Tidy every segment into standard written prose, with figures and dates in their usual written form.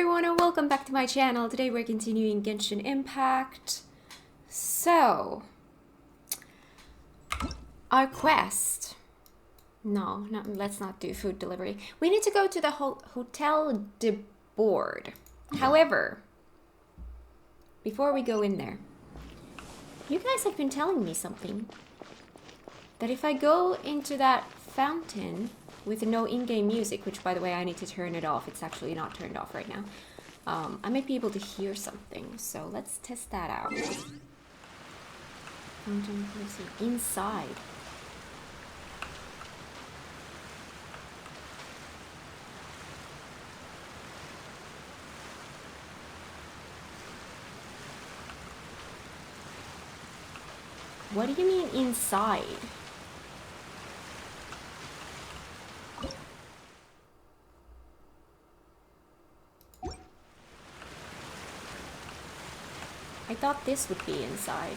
everyone and welcome back to my channel. Today we're continuing Genshin Impact. So, our quest. No, let's not do food delivery. We need to go to the Hotel de Board. However, before we go in there, you guys have been telling me something. That if I go into that fountain with no in-game music, which by the way I need to turn it off, it's actually not turned off right now, I might be able to hear something, so let's test that out. Fountain inside. What do you mean inside? I thought this would be inside.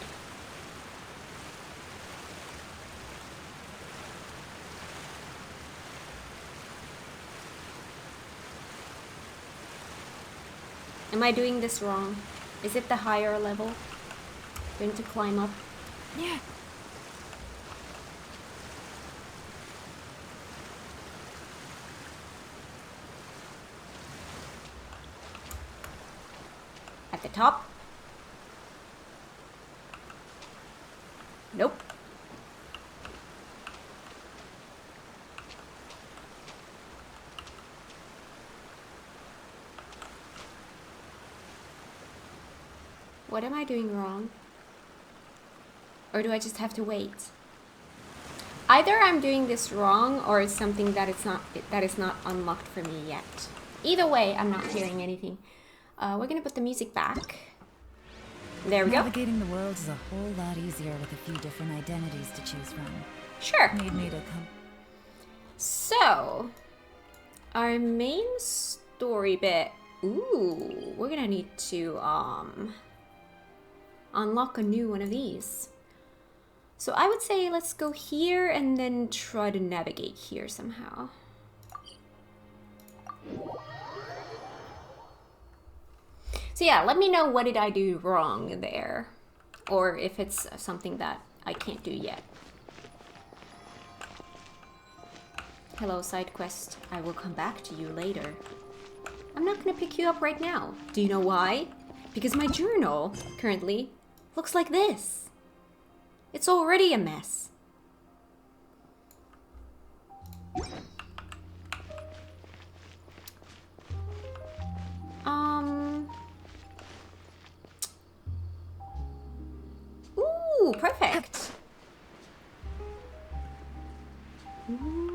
Am I doing this wrong? Is it the higher level? Going to climb up? Yeah. At the top? Nope. What am I doing wrong? Or do I just have to wait? Either I'm doing this wrong or it's something that is not unlocked for me yet. Either way, I'm not hearing anything. We're gonna put the music back. There we go. Navigating the world is a whole lot easier with a few different identities to choose from. Sure. Need me to come. So, our main story bit. Ooh, we're gonna need to unlock a new one of these. So I would say let's go here and then try to navigate here somehow. So yeah, let me know what did I do wrong there. Or if it's something that I can't do yet. Hello, side quest. I will come back to you later. I'm not gonna pick you up right now. Do you know why? Because my journal, currently, looks like this. It's already a mess. Ooh, perfect. Ooh.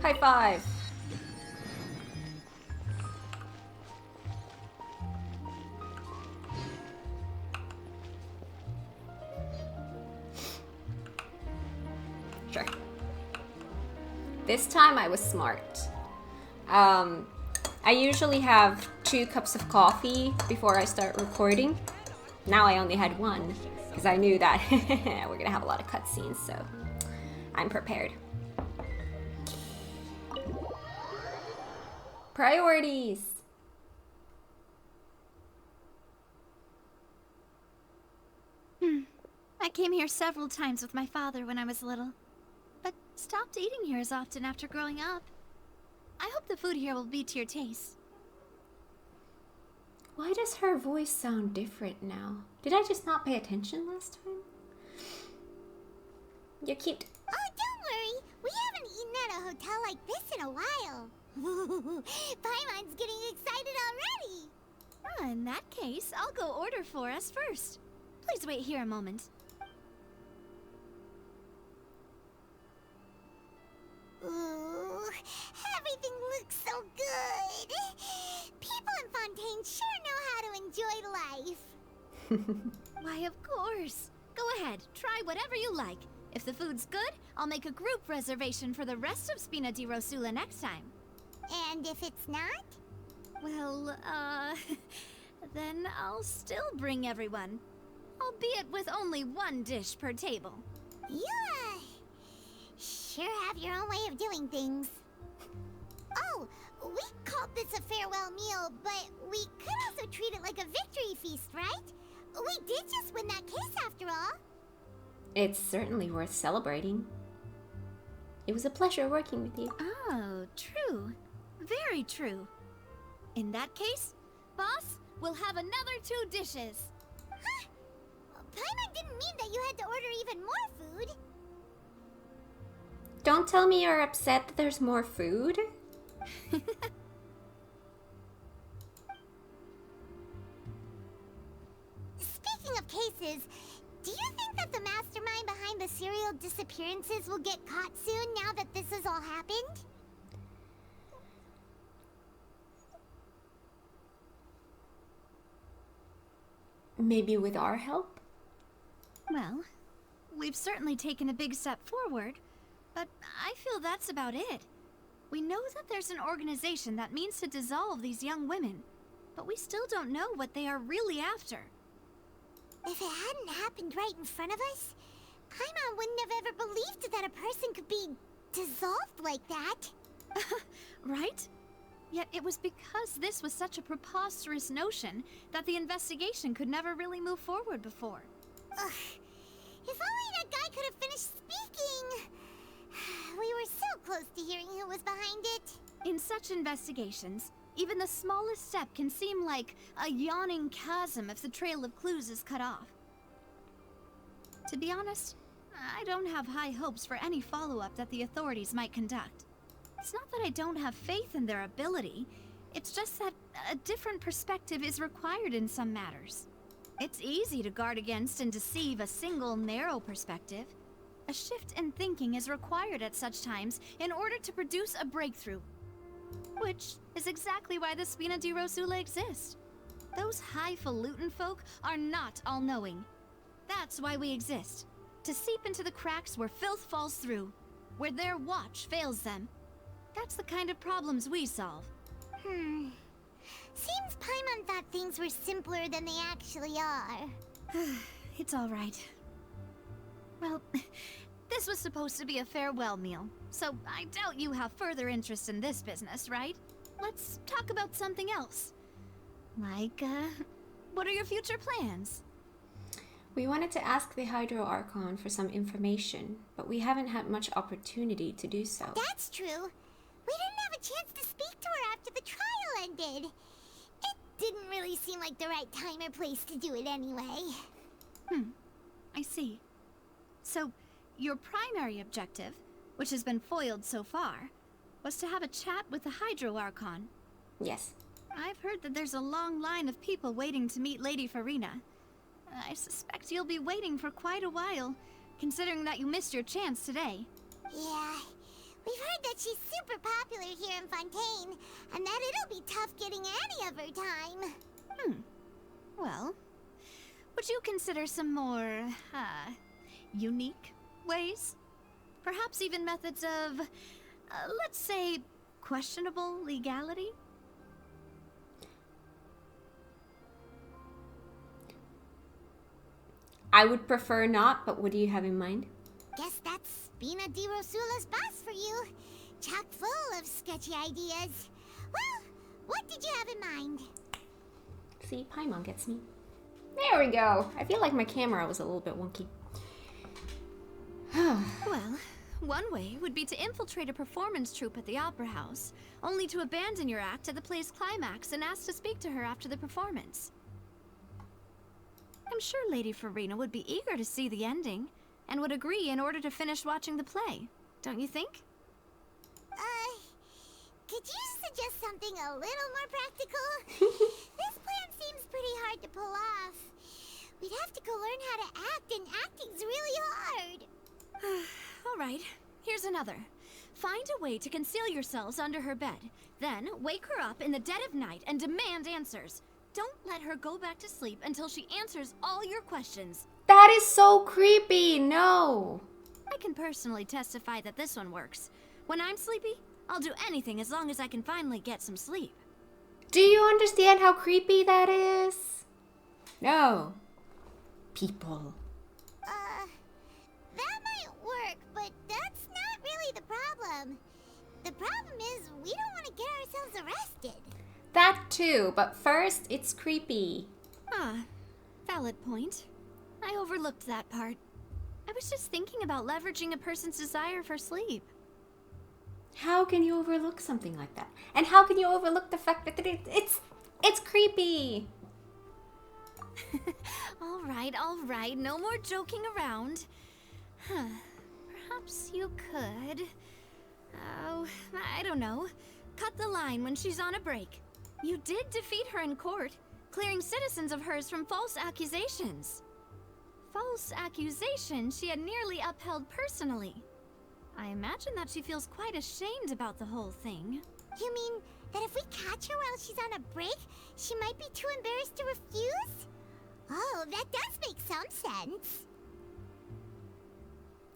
High five. Sure. This time I was smart. I usually have 2 cups of coffee before I start recording. Now I only had 1 because I knew that we're gonna have a lot of cutscenes, so I'm prepared. Priorities. I came here several times with my father when I was little, but stopped eating here as often after growing up. I hope the food here will be to your taste. Why does her voice sound different now? Did I just not pay attention last time? You're cute. Oh, don't worry. We haven't eaten at a hotel like this in a while. Paimon's getting excited already. In that case, I'll go order for us first. Please wait here a moment. Ooh, everything looks so good. People in Fontaine sure know how to enjoy life. Why, of course. Go ahead, try whatever you like. If the food's good, I'll make a group reservation for the rest of Spina di Rosula next time. And if it's not? Well, then I'll still bring everyone. Albeit with only one dish per table. You, sure have your own way of doing things. Oh, we called this a farewell meal, but we could also treat it like a victory feast, right? We did just win that case after all. It's certainly worth celebrating. It was a pleasure working with you. Oh, true. Very true. In that case, boss, we'll have another 2 dishes. Huh? Paimon didn't mean that you had to order even more food. Don't tell me you're upset that there's more food. Speaking of cases, do you think that the mastermind behind the serial disappearances will get caught soon now that this has all happened? Maybe with our help? Well, we've certainly taken a big step forward, but I feel that's about it. We know that there's an organization that means to dissolve these young women, but we still don't know what they are really after. If it hadn't happened right in front of us, Paimon wouldn't have ever believed that a person could be dissolved like that. Right? Yet it was because this was such a preposterous notion that the investigation could never really move forward before. Ugh. If only that guy could have finished speaking. We were so close to hearing who was behind it. In such investigations, even the smallest step can seem like a yawning chasm if the trail of clues is cut off. To be honest, I don't have high hopes for any follow-up that the authorities might conduct. It's not that I don't have faith in their ability, it's just that a different perspective is required in some matters. It's easy to guard against and deceive a single narrow perspective. A shift in thinking is required at such times in order to produce a breakthrough. Which is exactly why the Spina di Rosula exist. Those highfalutin folk are not all-knowing. That's why we exist. To seep into the cracks where filth falls through. Where their watch fails them. That's the kind of problems we solve. Seems Paimon thought things were simpler than they actually are. It's all right. Well, this was supposed to be a farewell meal, so I doubt you have further interest in this business, right? Let's talk about something else. Like, what are your future plans? We wanted to ask the Hydro Archon for some information, but we haven't had much opportunity to do so. That's true. We didn't have a chance to speak to her after the trial ended. It didn't really seem like the right time or place to do it anyway. I see. So, your primary objective, which has been foiled so far, was to have a chat with the Hydro Archon. Yes. I've heard that there's a long line of people waiting to meet Lady Farina. I suspect you'll be waiting for quite a while, considering that you missed your chance today. Yeah, we've heard that she's super popular here in Fontaine, and that it'll be tough getting any of her time. Well, would you consider some more, unique ways? Perhaps even methods of, let's say, questionable legality? I would prefer not, but what do you have in mind? Guess that's Spina di Rosula's boss for you. Chock full of sketchy ideas. Well, what did you have in mind? See, Paimon gets me. There we go. I feel like my camera was a little bit wonky. Well, one way would be to infiltrate a performance troupe at the Opera House, only to abandon your act at the play's climax and ask to speak to her after the performance. I'm sure Lady Farina would be eager to see the ending, and would agree in order to finish watching the play, don't you think? Could you suggest something a little more practical? This plan seems pretty hard to pull off. We'd have to go learn how to act, and acting's really hard. All right, here's another. Find a way to conceal yourselves under her bed. Then wake her up in the dead of night and demand answers. Don't let her go back to sleep until she answers all your questions. That is so creepy. No. I can personally testify that this one works. When I'm sleepy, I'll do anything as long as I can finally get some sleep. Do you understand how creepy that is? No. People. That might work, but that's not really the problem. The problem is we don't want to get ourselves arrested. That too, but first, it's creepy. Ah, valid point. I overlooked that part. I was just thinking about leveraging a person's desire for sleep. How can you overlook something like that? And how can you overlook the fact that it's creepy? All right, no more joking around. Huh. Perhaps you could... Oh, I don't know. Cut the line when she's on a break. You did defeat her in court, clearing citizens of hers from false accusations. False accusations she had nearly upheld personally. I imagine that she feels quite ashamed about the whole thing. You mean that if we catch her while she's on a break, she might be too embarrassed to refuse? Oh, that does make some sense.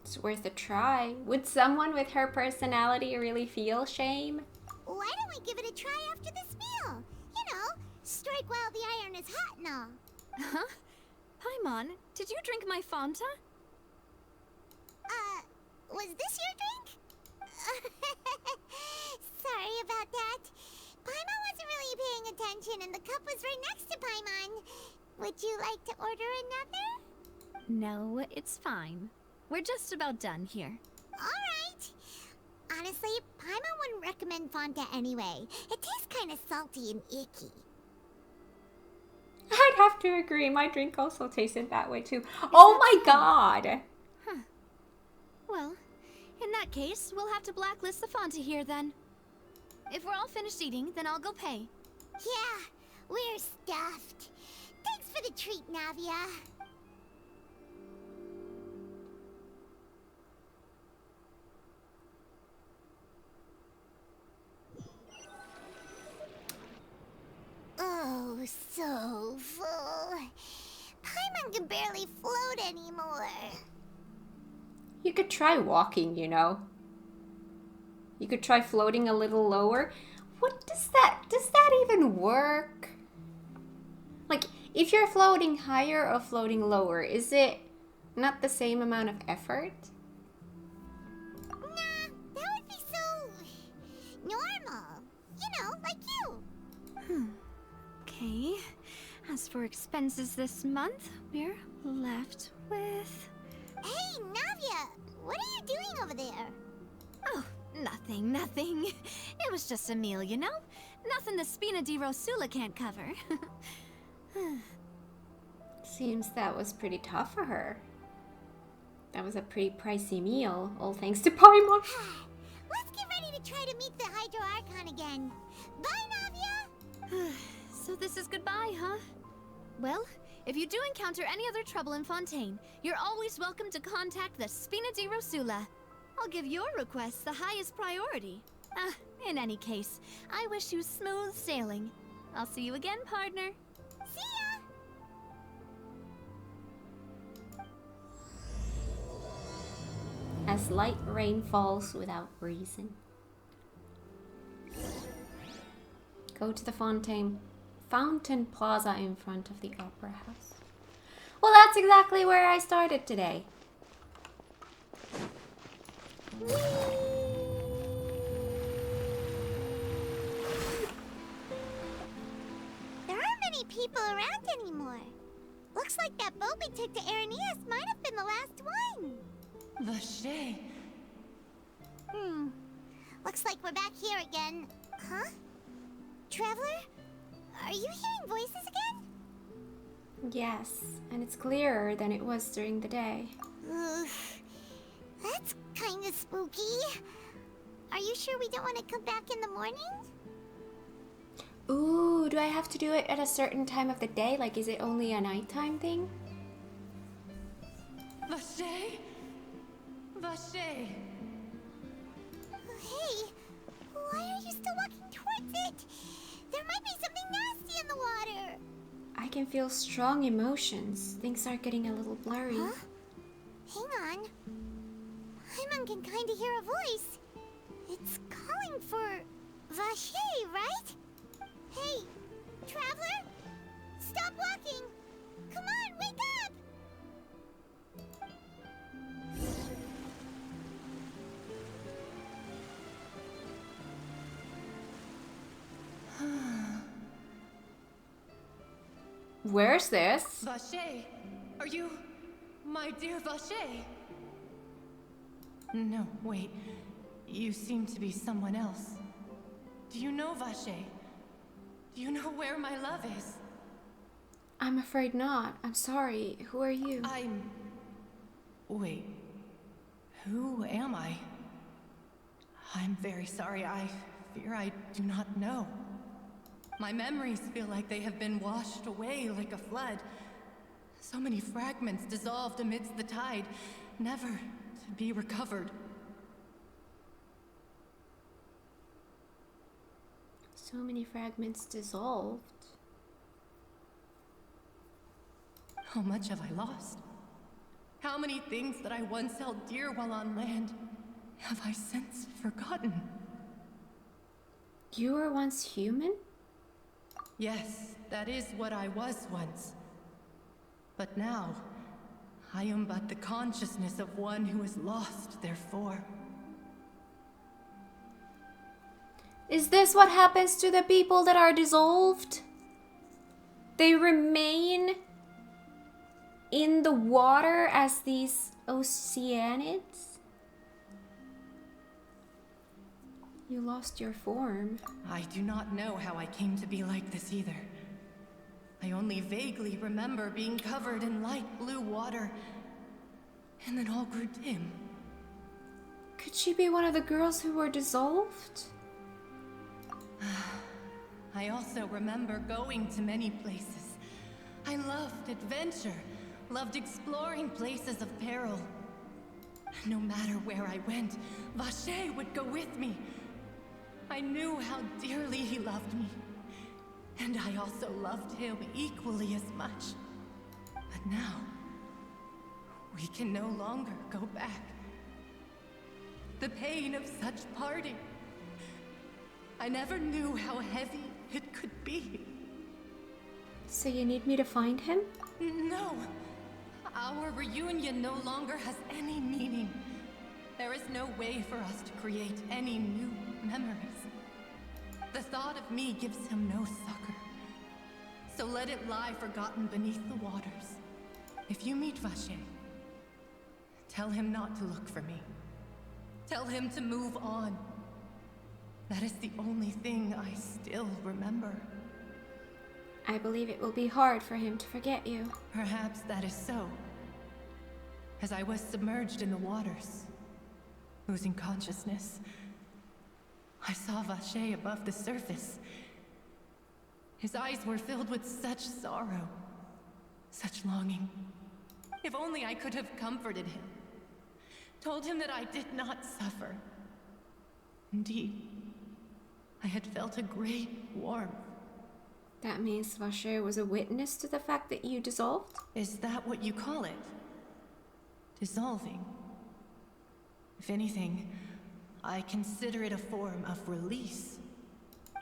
It's worth a try. Would someone with her personality really feel shame? Why don't we give it a try after this meal? You know, strike while the iron is hot and all. Huh? Paimon, did you drink my Fanta? Was this your drink? Sorry about that. Paimon wasn't really paying attention and the cup was right next to Paimon. Would you like to order another? No, it's fine. We're just about done here. Alright. Honestly, Paimon wouldn't recommend Fanta anyway. It tastes kind of salty and icky. I'd have to agree. My drink also tasted that way too. Oh my god! Huh. Well, in that case, we'll have to blacklist the Fanta here then. If we're all finished eating, then I'll go pay. Yeah, we're stuffed. Thanks for the treat, Navia. Oh, so full. Paimon can barely float anymore. You could try walking, you know. You could try floating a little lower. What does that even work? Like, if you're floating higher or floating lower, is it not the same amount of effort? Nah, that would be so normal. You know, like you. Okay. As for expenses this month, we're left with... Hey, Navia, what are you doing over there? Oh, nothing. It was just a meal, you know? Nothing the Spina di Rosula can't cover. Seems that was pretty tough for her. That was a pretty pricey meal, all thanks to Paimon. Let's get ready to try to meet the Hydro Archon again. Bye, Navia! So this is goodbye, huh? Well, if you do encounter any other trouble in Fontaine, you're always welcome to contact the Spina di Rosula. I'll give your requests the highest priority. In any case, I wish you smooth sailing. I'll see you again, partner. See ya! As light rain falls without reason. Go to the Fountain Plaza in front of the Opera House. Well, that's exactly where I started today. There aren't many people around anymore. Looks like that boat we took to Araneas might have been the last one. Vache. Looks like we're back here again. Huh? Traveler? Are you hearing voices again? Yes, and it's clearer than it was during the day. Ugh. That's kinda spooky. Are you sure we don't want to come back in the morning? Ooh, do I have to do it at a certain time of the day? Like, is it only a nighttime thing? Vache. Vache. Hey, why are you still walking towards it? There might be something nasty in the water. I can feel strong emotions. Things are getting a little blurry. Huh? Hang on. Paimon can kind of hear a voice. It's calling for Vache, right? Hey, traveler? Stop walking! Come on, wake up! Where's this? Vache, are you my dear Vache? No, wait. You seem to be someone else. Do you know Vache? Do you know where my love is? I'm afraid not. I'm sorry. Who are you? Wait. Who am I? I'm very sorry. I fear I do not know. My memories feel like they have been washed away like a flood. So many fragments dissolved amidst the tide, never to be recovered. So many fragments dissolved. How much have I lost? How many things that I once held dear while on land have I since forgotten? You were once human? Yes, that is what I was once. But now, I am but the consciousness of one who is lost, therefore. Is this what happens to the people that are dissolved? They remain in the water as these oceanids? You lost your form. I do not know how I came to be like this either. I only vaguely remember being covered in light blue water, and then all grew dim. Could she be one of the girls who were dissolved? I also remember going to many places. I loved adventure, loved exploring places of peril. No matter where I went, Vache would go with me. I knew how dearly he loved me, and I also loved him equally as much. But now, we can no longer go back. The pain of such parting, I never knew how heavy it could be. So you need me to find him? No, our reunion no longer has any meaning. There is no way for us to create any new memories. The thought of me gives him no succor. So let it lie forgotten beneath the waters. If you meet Vache, tell him not to look for me. Tell him to move on. That is the only thing I still remember. I believe it will be hard for him to forget you. Perhaps that is so. As I was submerged in the waters, losing consciousness, I saw Vache above the surface. His eyes were filled with such sorrow, such longing. If only I could have comforted him, told him that I did not suffer. Indeed, I had felt a great warmth. That means Vache was a witness to the fact that you dissolved? Is that what you call it? Dissolving? If anything, I consider it a form of release.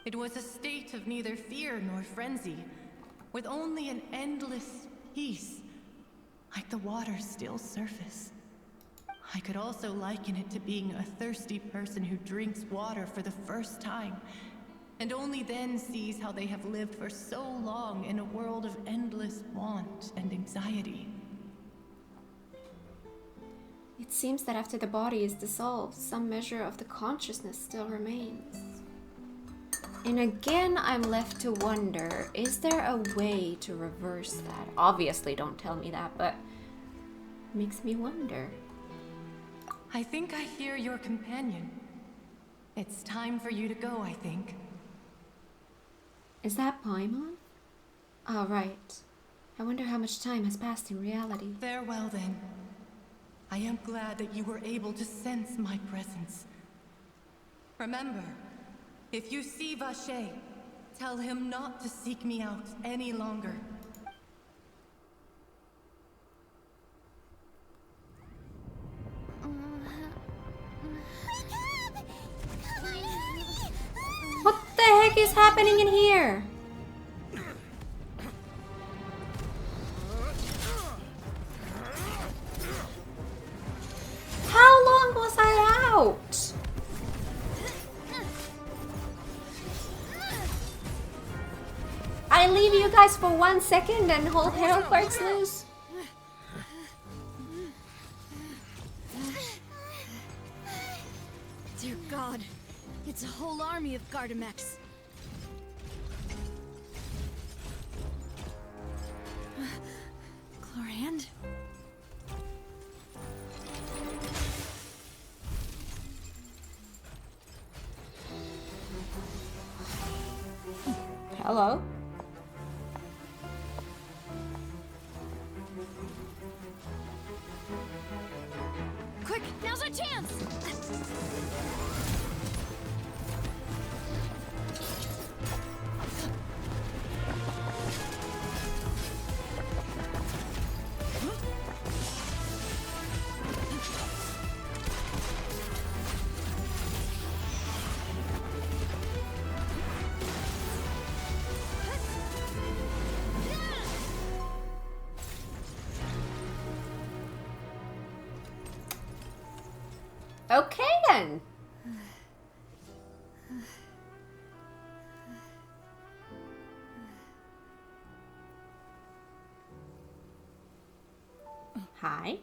It was a state of neither fear nor frenzy, with only an endless peace, like the water's still surface. I could also liken it to being a thirsty person who drinks water for the first time, and only then sees how they have lived for so long in a world of endless want and anxiety. It seems that after the body is dissolved, some measure of the consciousness still remains. And again, I'm left to wonder, is there a way to reverse that? Obviously, don't tell me that, but it makes me wonder. I think I hear your companion. It's time for you to go, I think. Is that Paimon? Oh, right. I wonder how much time has passed in reality. Farewell, then. I am glad that you were able to sense my presence. Remember, if you see Vache, tell him not to seek me out any longer. heck is happening in here? How long was I out? I leave you guys for 1 second and whole hell breaks loose. Dear God, it's a whole army of Gardamex. Chlorand? Hello. Quick, now's our chance! Okay then. Hi.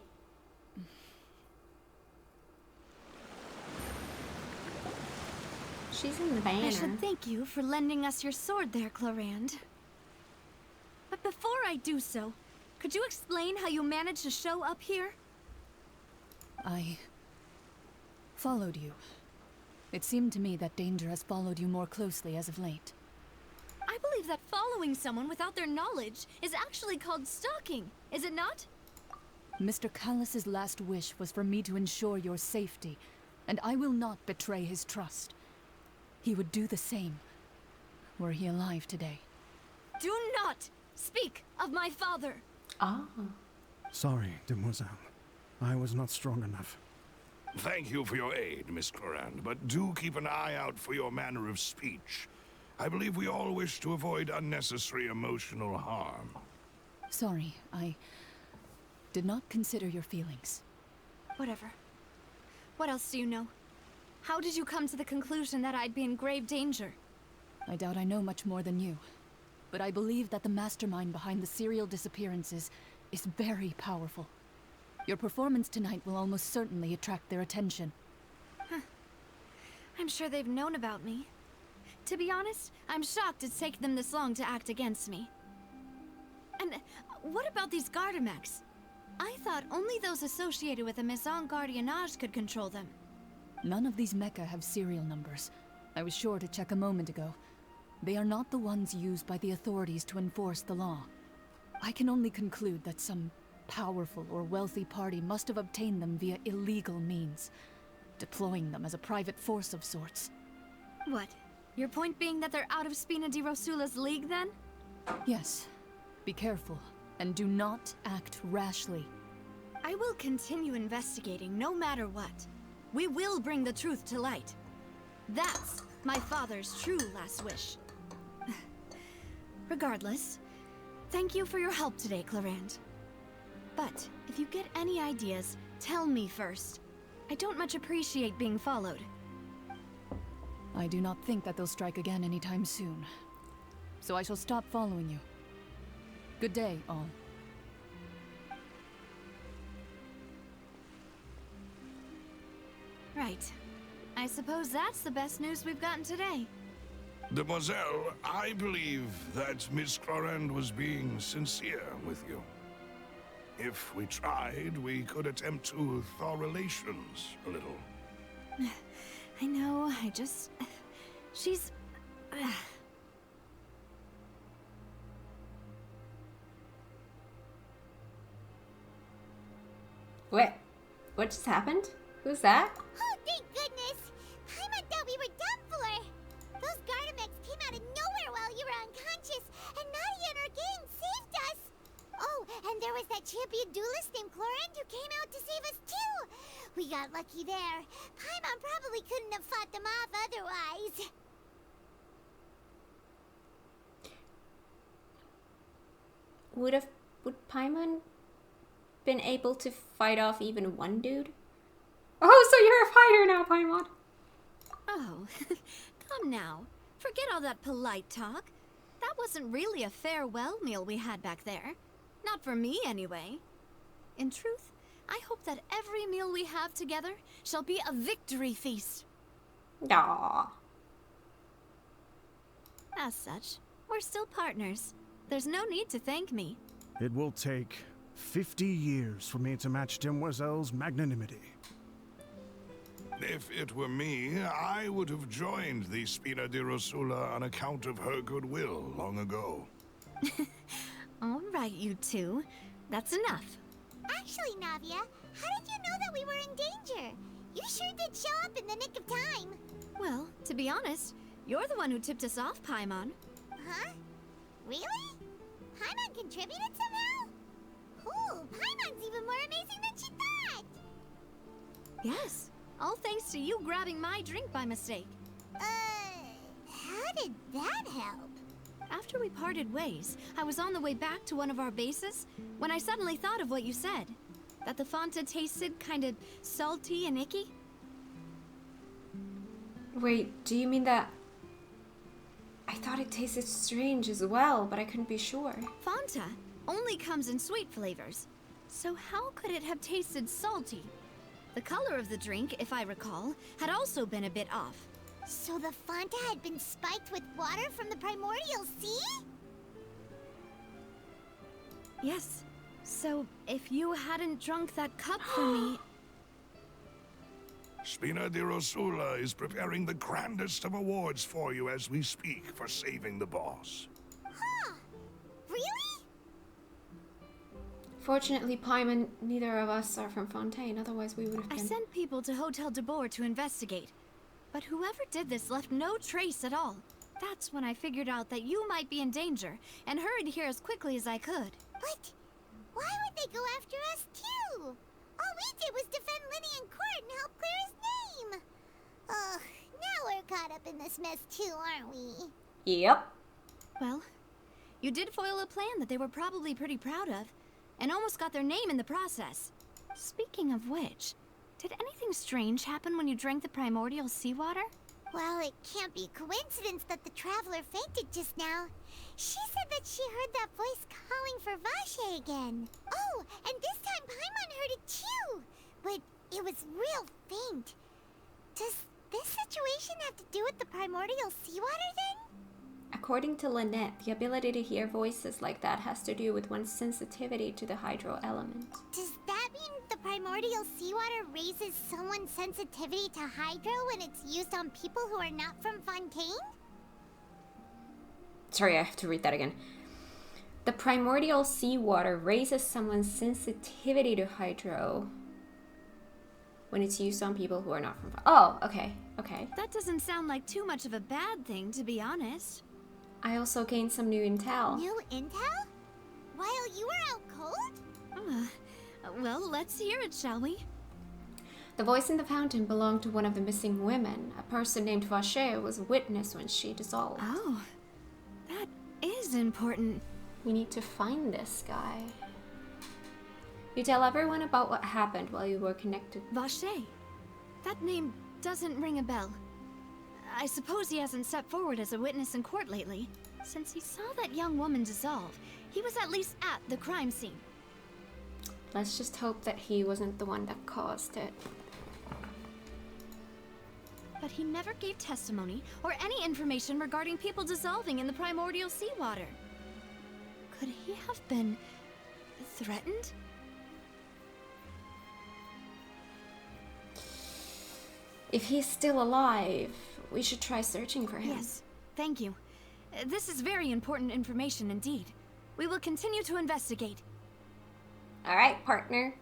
She's in the banner. I should thank you for lending us your sword there, Chlorand. But before I do so, could you explain how you managed to show up here? I followed you. It seemed to me that danger has followed you more closely as of late. I believe that following someone without their knowledge is actually called stalking, is it not? Mr. Callus's last wish was for me to ensure your safety, and I will not betray his trust. He would do the same, were he alive today. Do not speak of my father! Ah. Sorry, demoiselle. I was not strong enough. Thank you for your aid, Miss Chlorand, but do keep an eye out for your manner of speech. I believe we all wish to avoid unnecessary emotional harm. Sorry, I did not consider your feelings. Whatever. What else do you know? How did you come to the conclusion that I'd be in grave danger? I doubt I know much more than you, but I believe that the mastermind behind the serial disappearances is very powerful. Your performance tonight will almost certainly attract their attention. I'm sure they've known about me. To be honest, I'm shocked it's taken them this long to act against me. And what about these Gardamex? I thought only those associated with a Maison Gardiennage could control them. None of these mecha have serial numbers. I was sure to check a moment ago. They are not the ones used by the authorities to enforce the law. I can only conclude that some powerful or wealthy party must have obtained them via illegal means, deploying them as a private force of sorts. What? Your point being that they're out of Spina di Rosula's league, then? Yes. Be careful, and do not act rashly. I will continue investigating no matter what. We will bring the truth to light. That's my father's true last wish. Regardless, thank you for your help today, Chlorand. But if you get any ideas, tell me first. I don't much appreciate being followed. I do not think that they'll strike again anytime soon. So I shall stop following you. Good day, all. Right. I suppose that's the best news we've gotten today. Demoiselle, I believe that Miss Chlorand was being sincere with you. If we tried, we could attempt to thaw relations a little. I know, she's... What just happened? Who's that? Oh, thank goodness! I thought we were done for! Those Gardamex came out of nowhere while you were unconscious, and Nadia and her gang saved us! Oh, and there was that champion duelist named Chlorand who came out to save us too! We got lucky there. Paimon probably couldn't have fought them off otherwise. would Paimon been able to fight off even one dude? Oh, so you're a fighter now, Paimon. Oh, come now. Forget all that polite talk. That wasn't really a farewell meal we had back there. Not for me, anyway. In truth, I hope that every meal we have together shall be a victory feast. Aww. As such, we're still partners. There's no need to thank me. It will take 50 years for me to match Demoiselle's magnanimity. If it were me, I would have joined the Spina di Rosula on account of her goodwill long ago. All right, you two. That's enough. Actually, Navia, how did you know that we were in danger? You sure did show up in the nick of time. Well, to be honest, you're the one who tipped us off, Paimon. Huh? Really? Paimon contributed somehow? Ooh, Paimon's even more amazing than she thought! Yes, all thanks to you grabbing my drink by mistake. How did that help? After we parted ways, I was on the way back to one of our bases when I suddenly thought of what you said. That the Fanta tasted kind of salty and icky. Wait, do you mean that... I thought it tasted strange as well, but I couldn't be sure. Fanta only comes in sweet flavors. So how could it have tasted salty? The color of the drink, if I recall, had also been a bit off. So the Fanta had been spiked with water from the primordial sea? Yes. So if you hadn't drunk that cup for me... Spina di Rosula is preparing the grandest of awards for you as we speak for saving the boss. Huh. Really? Fortunately, Paimon, neither of us are from Fontaine, otherwise we would have I been... sent people to Hotel de Boer to investigate. But whoever did this left no trace at all. That's when I figured out that you might be in danger, and hurried here as quickly as I could. But why would they go after us too? All we did was defend Linny in court and help clear his name. Ugh, now we're caught up in this mess too, aren't we? Yep. Well, you did foil a plan that they were probably pretty proud of, and almost got their name in the process. Speaking of which, did anything strange happen when you drank the primordial seawater? Well, it can't be coincidence that the traveler fainted just now. She said that she heard that voice calling for Vache again. Oh, and this time Paimon heard it too. But it was real faint. Does this situation have to do with the primordial seawater then? According to Lynette, the ability to hear voices like that has to do with one's sensitivity to the hydro element. Does that mean the primordial seawater raises someone's sensitivity to hydro when it's used on people who are not from Fontaine? Sorry, I have to read that again. The primordial seawater raises someone's sensitivity to hydro when it's used on people who are not from... Oh, okay, okay. That doesn't sound like too much of a bad thing, to be honest. I also gained some new intel. New intel? While you were out cold? Well, let's hear it, shall we? The voice in the fountain belonged to one of the missing women. A person named Vache was a witness when she dissolved. Oh, that is important. We need to find this guy. You tell everyone about what happened while you were connected. Vache. That name doesn't ring a bell. I suppose he hasn't stepped forward as a witness in court lately. Since he saw that young woman dissolve, he was at least at the crime scene. Let's just hope that he wasn't the one that caused it. But he never gave testimony or any information regarding people dissolving in the primordial seawater. Could he have been threatened? If he's still alive, we should try searching for him. Yes, thank you. This is very important information indeed. We will continue to investigate. All right, partner.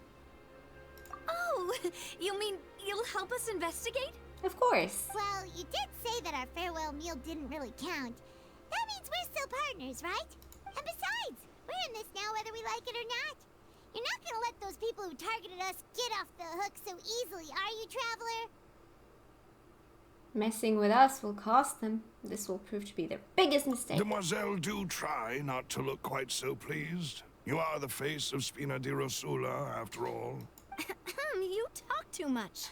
Oh, you mean you'll help us investigate? Of course. Well, you did say that our farewell meal didn't really count. That means we're still partners, right? And besides, we're in this now whether we like it or not. You're not gonna let those people who targeted us get off the hook so easily, are you, Traveler? Messing with us will cost them. This will prove to be their biggest mistake. Demoiselle, do try not to look quite so pleased. You are the face of Spina di Rosula, after all. You talk too much.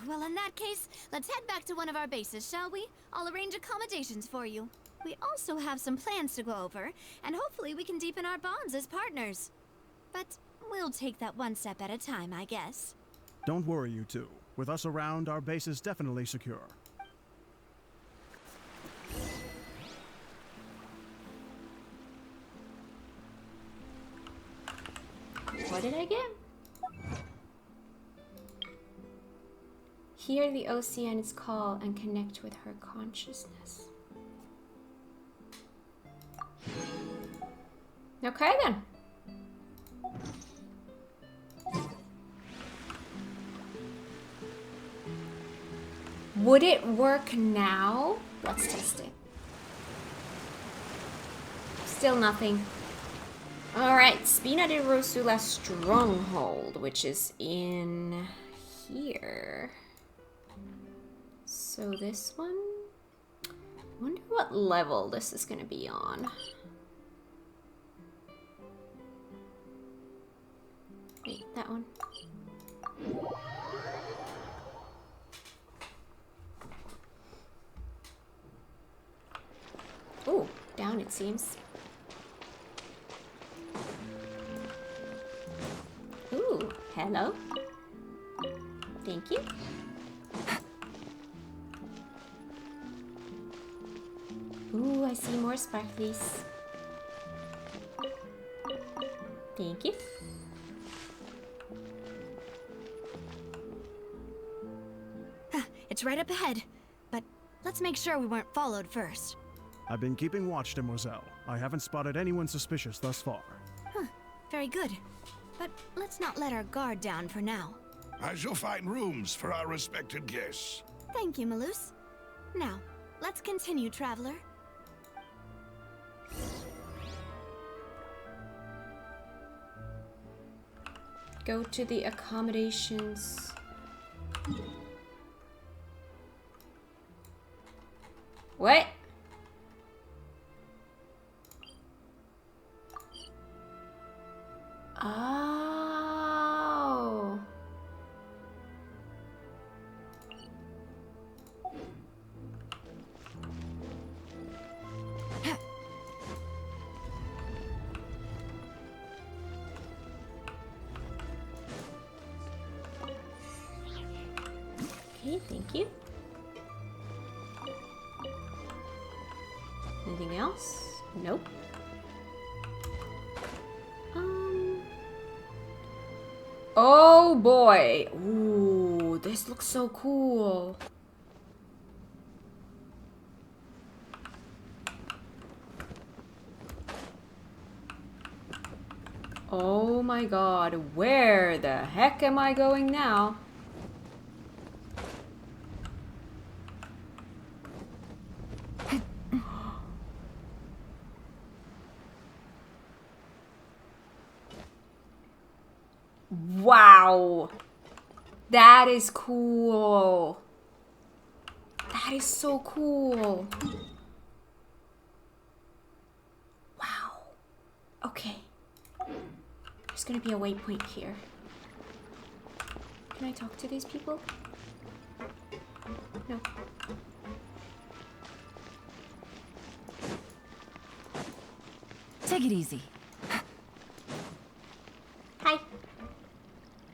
Well, in that case, let's head back to one of our bases, shall we? I'll arrange accommodations for you. We also have some plans to go over, and hopefully we can deepen our bonds as partners. But we'll take that one step at a time, I guess. Don't worry, you two. With us around, our base is definitely secure. What did I get? Hear the Ocean's call and connect with her consciousness. Okay then. Would it work now? Let's test it. Still nothing. Alright, Spina di Rosula Stronghold, which is in here. So this one? Wonder what level this is gonna be on. Wait, that one. Ooh, down it seems. Ooh, hello. Thank you. Ooh, I see more sparklies. Thank you. It's right up ahead, but let's make sure we weren't followed first. I've been keeping watch, Demoiselle. I haven't spotted anyone suspicious thus far. Very good. But let's not let our guard down for now. I shall find rooms for our respected guests. Thank you, Malus. Now, let's continue, traveler. Go to the accommodations. What? Oh. Okay, thank you. Anything else? Nope. Oh boy. Ooh, this looks so cool. Oh my god, where the heck am I going now? Wow. That is cool. That is so cool. Wow. Okay. There's gonna be a waypoint here. Can I talk to these people? No. Take it easy. Hi.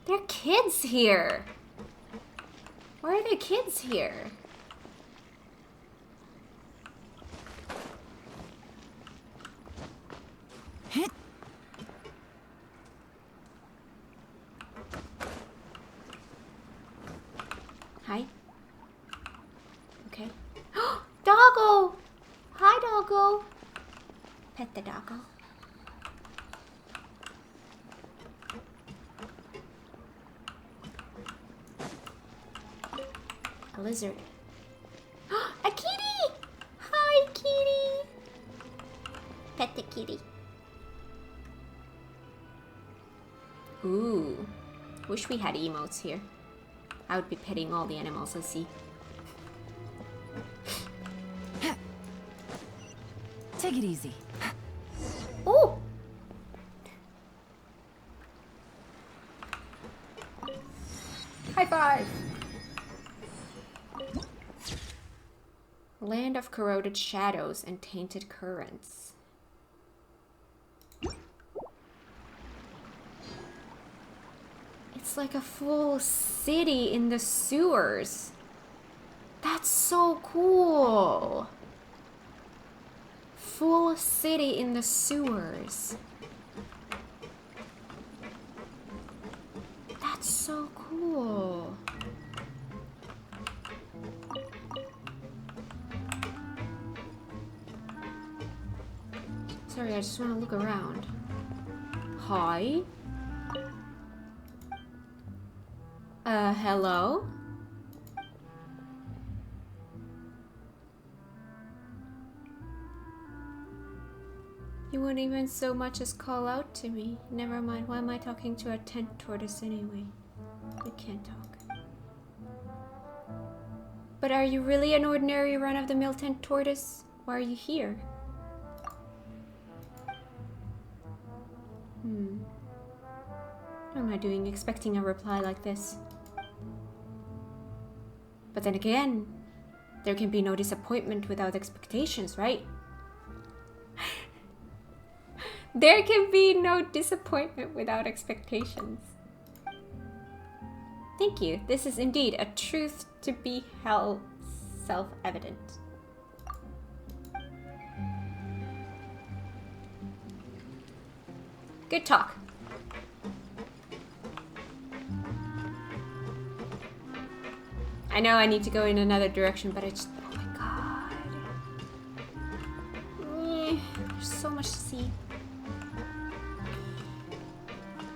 There are kids here. Why are there kids here? Hi. Okay. Doggo! Hi, Doggo. Pet the doggo. A lizard. A kitty! Hi, kitty! Pet the kitty. Ooh. Wish we had emotes here. I would be petting all the animals I see. Take it easy. Oh! High five! Land of corroded shadows and tainted currents. It's like a full city in the sewers. That's so cool. Full city in the sewers. That's so cool. Sorry, I just want to look around. Hi? Hello? You wouldn't even so much as call out to me. Never mind, why am I talking to a tent tortoise anyway? We can't talk. But are you really an ordinary run-of-the-mill tent tortoise? Why are you here? What am I doing expecting a reply like this? But then again, there can be no disappointment without expectations, right? There can be no disappointment without expectations. Thank you. This is indeed a truth to be held self-evident. Good talk. I know I need to go in another direction, but it's... Oh my god. There's so much to see.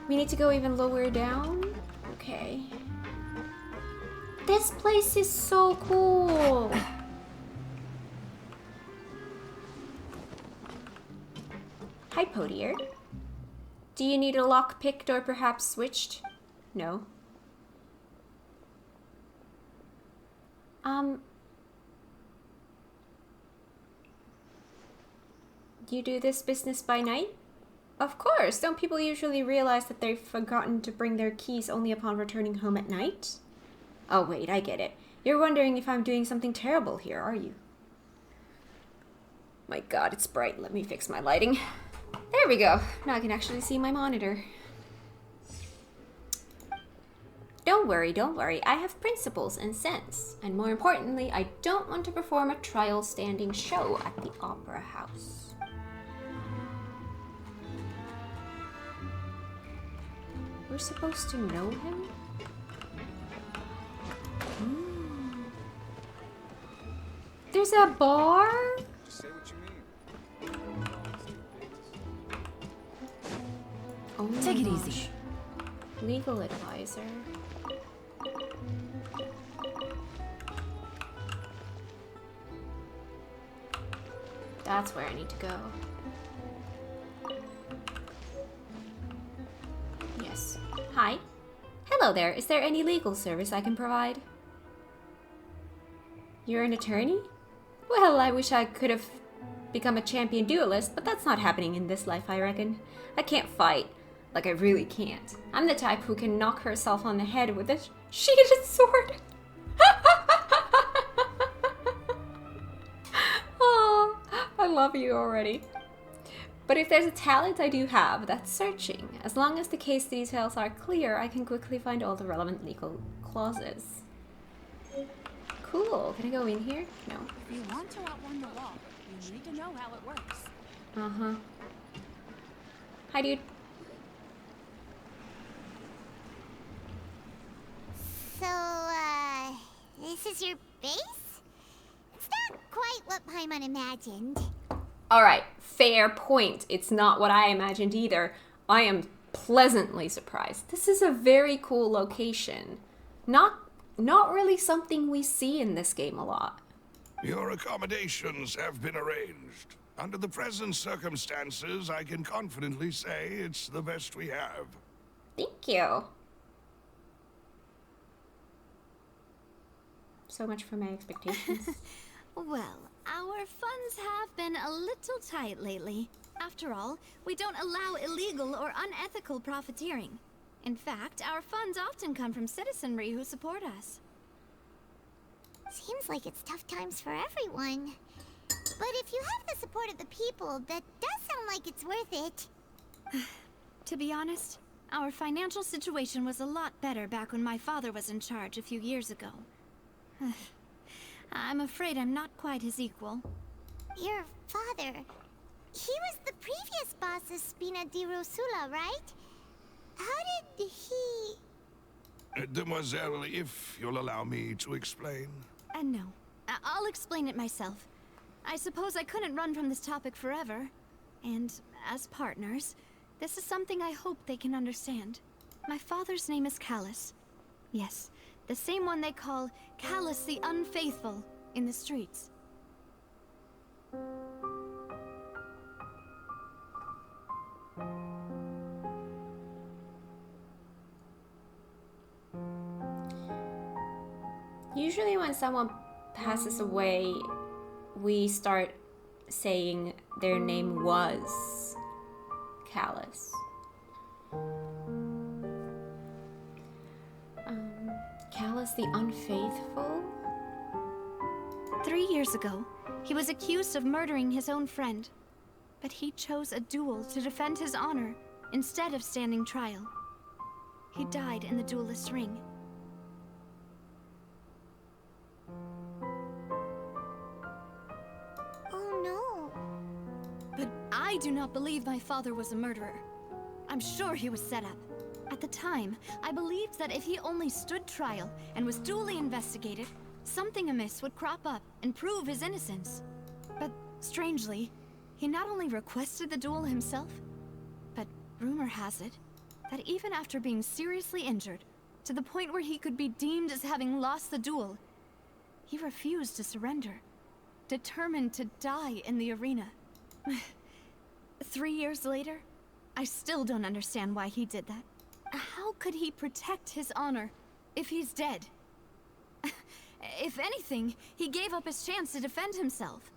We need to go even lower down? Okay. This place is so cool! Hi, Podier. Do you need a lock picked or perhaps switched? No. You do this business by night? Of course! Don't people usually realize that they've forgotten to bring their keys only upon returning home at night? Oh wait, I get it. You're wondering if I'm doing something terrible here, are you? My god, it's bright. Let me fix my lighting. There we go. Now I can actually see my monitor. Don't worry, don't worry. I have principles and sense. And more importantly, I don't want to perform a trial standing show at the Opera House. We're supposed to know him? There's a bar? Say what you mean. Oh, Take it easy. Legal advisor. That's where I need to go. Yes. Hi. Hello there. Is there any legal service I can provide? You're an attorney? Well, I wish I could have become a champion duelist, but that's not happening in this life, I reckon. I can't fight. Like, I really can't. I'm the type who can knock herself on the head with a sheatheded sword. Oh, I love you already. But if there's a talent I do have, that's searching. As long as the case details are clear, I can quickly find all the relevant legal clauses. Cool. Can I go in here? No. If you want to outrun the law, you need to know how it works. Uh-huh. Hi, dude. So, this is your base? It's not quite what Paimon imagined. Alright, fair point. It's not what I imagined either. I am pleasantly surprised. This is a very cool location. Not really something we see in this game a lot. Your accommodations have been arranged. Under the present circumstances, I can confidently say it's the best we have. Thank you. So much for my expectations. Well, our fun funds have been a little tight lately. After all, we don't allow illegal or unethical profiteering. In fact, our funds often come from citizenry who support us. Seems like it's tough times for everyone. But if you have the support of the people, that does sound like it's worth it. To be honest, our financial situation was a lot better back when my father was in charge a few years ago. I'm afraid I'm not quite his equal. Your father... he was the previous boss of Spina di Rosula, right? How did he... Demoiselle, if you'll allow me to explain. No. I'll explain it myself. I suppose I couldn't run from this topic forever. And as partners, this is something I hope they can understand. My father's name is Callus. Yes, the same one they call Callus the Unfaithful in the streets. Usually when someone passes away, we start saying their name was Callus. Callus the Unfaithful? 3 years ago, he was accused of murdering his own friend. But he chose a duel to defend his honor instead of standing trial. He died in the duelist's ring. Oh no. But I do not believe my father was a murderer. I'm sure he was set up. At the time, I believed that if he only stood trial and was duly investigated, something amiss would crop up and prove his innocence. But strangely, he not only requested the duel himself, but rumor has it that even after being seriously injured, to the point where he could be deemed as having lost the duel, he refused to surrender, determined to die in the arena. 3 years later, I still don't understand why he did that. How could he protect his honor if he's dead? If anything, he gave up his chance to defend himself.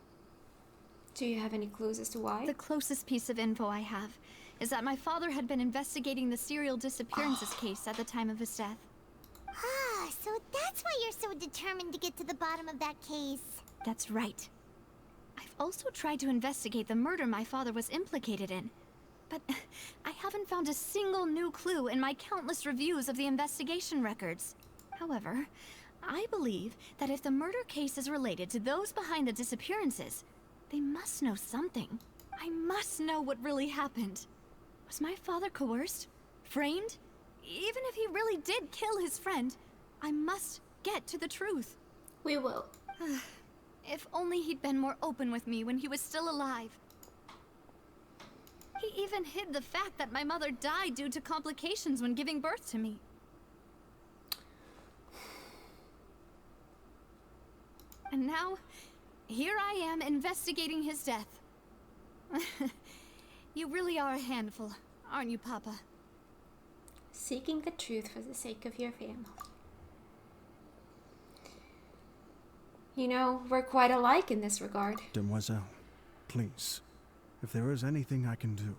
Do you have any clues as to why? The closest piece of info I have is that my father had been investigating the serial disappearances case at the time of his death. Ah, so that's why you're so determined to get to the bottom of that case. That's right. I've also tried to investigate the murder my father was implicated in, but I haven't found a single new clue in my countless reviews of the investigation records. However, I believe that if the murder case is related to those behind the disappearances, they must know something. I must know what really happened. Was my father coerced? Framed? Even if he really did kill his friend, I must get to the truth. We will. If only he'd been more open with me when he was still alive. He even hid the fact that my mother died due to complications when giving birth to me. And now, here I am investigating his death. You really are a handful, aren't you, Papa? Seeking the truth for the sake of your family. You know, we're quite alike in this regard. Demoiselle, please, if there is anything I can do,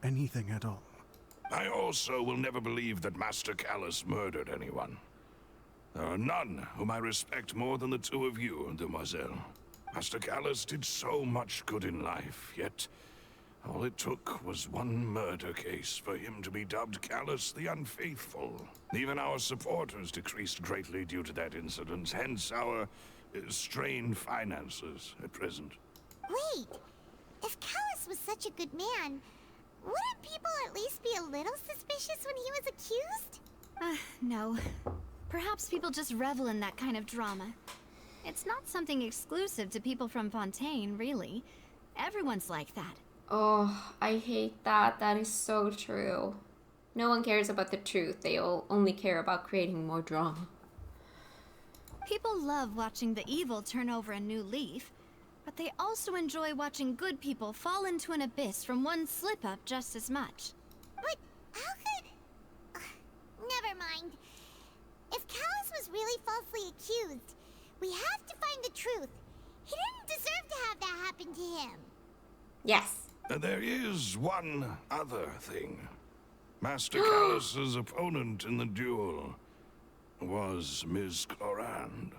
anything at all. I also will never believe that Master Callus murdered anyone. There are none whom I respect more than the two of you, Demoiselle. Master Callus did so much good in life, yet all it took was one murder case for him to be dubbed Callus the Unfaithful. Even our supporters decreased greatly due to that incident, hence our strained finances at present. Wait, if Callus was such a good man, wouldn't people at least be a little suspicious when he was accused? No. Perhaps people just revel in that kind of drama. It's not something exclusive to people from Fontaine, really. Everyone's like that. Oh, I hate that. That is so true. No one cares about the truth. They all only care about creating more drama. People love watching the evil turn over a new leaf, but they also enjoy watching good people fall into an abyss from one slip-up just as much. But how could... never mind. If Callus was really falsely accused, we have to find the truth. He didn't deserve to have that Yes. There is one other thing. Master Callus's opponent in the duel was Ms. Clorand.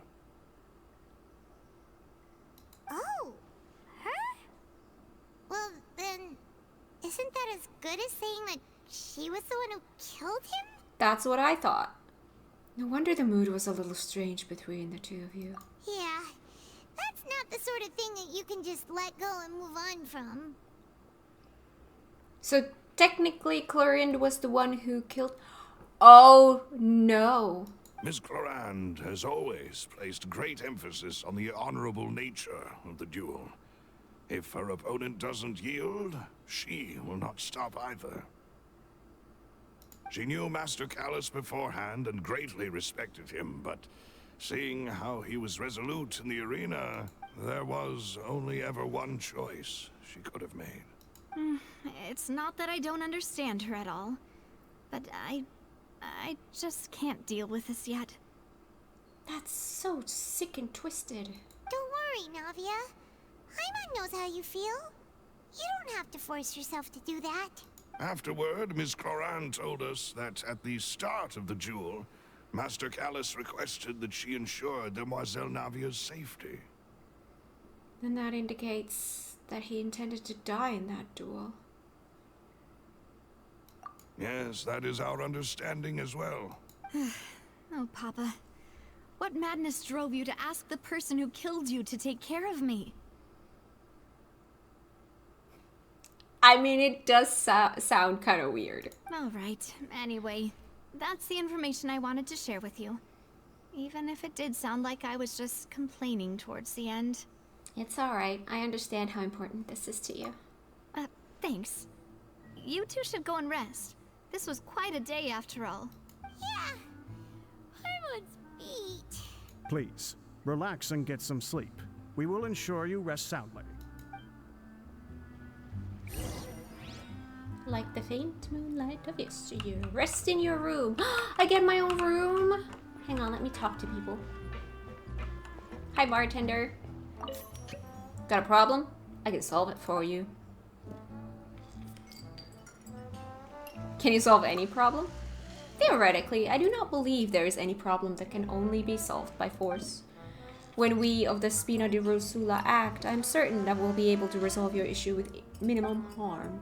Oh, her? Well, then, isn't that as good as saying that she was the one who killed him? That's what I thought. No wonder the mood was a little strange between the two of you. Yeah, that's not the sort of thing that you can just let go and move on from. So technically Clorind was the one who killed... Oh, no. Miss Clorand has always placed great emphasis on the honorable nature of the duel. If her opponent doesn't yield, she will not stop either. She knew Master Callus beforehand and greatly respected him, but seeing how he was resolute in the arena, there was only ever one choice she could have made. It's not that I don't understand her at all, but I just can't deal with this yet. That's so sick and twisted. Don't worry, Navia. Paimon knows how you feel. You don't have to force yourself to do that. Afterward, Miss Clorand told us that at the start of the duel, Master Callus requested that she ensure Demoiselle Navia's safety. Then that indicates that he intended to die in that duel. Yes, that is our understanding as well. Oh, Papa. What madness drove you to ask the person who killed you to take care of me? I mean, it does sound kind of weird. All right. Anyway, that's the information I wanted to share with you. Even if it did sound like I was just complaining towards the end. It's alright. I understand how important this is to you. Thanks. You two should go and rest. This was quite a day after all. Yeah. Paimon's beat. Please, relax and get some sleep. We will ensure you rest soundly. Like the faint moonlight of yesteryear. Rest in your room. I get my own room. Hang on, let me talk to people. Hi, bartender. Got a problem? I can solve it for you. Can you solve any problem? Theoretically, I do not believe there is any problem that can only be solved by force. When we of the Spina di Rosula act, I am certain that we'll be able to resolve your issue with minimum harm.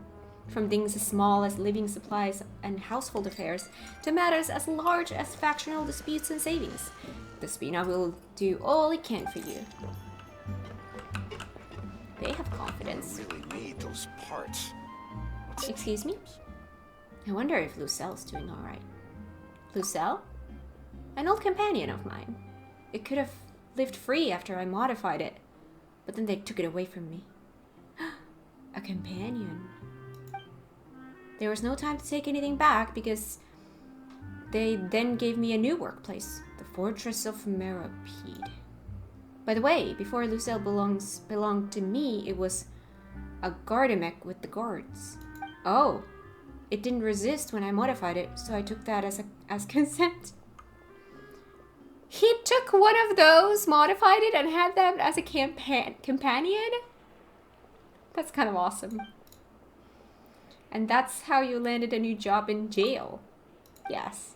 From things as small as living supplies and household affairs to matters as large as factional disputes and savings. The Spina will do all it can for you. They have confidence. I really need those parts. Excuse me? I wonder if Lucelle's doing alright. Lucelle? An old companion of mine. It could have lived free after I modified it, but then they took it away from me. A companion. There was no time to take anything back because they then gave me a new workplace, the Fortress of Meripede. By the way, before Lucelle belonged to me, it was a Gardamek with the guards. Oh, it didn't resist when I modified it, so I took that as consent. He took one of those, modified it, and had them as a companion? That's kind of awesome. And that's how you landed a new job in jail. Yes.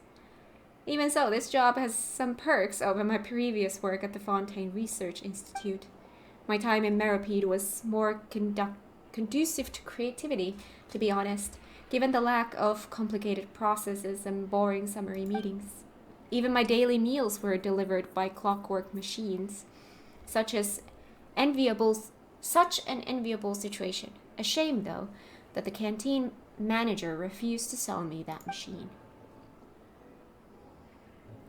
Even so, this job has some perks over my previous work at the Fontaine Research Institute. My time in Meripede was more conducive to creativity, to be honest, given the lack of complicated processes and boring summary meetings. Even my daily meals were delivered by clockwork machines. Such an enviable situation. A shame, though, that the canteen manager refused to sell me that machine.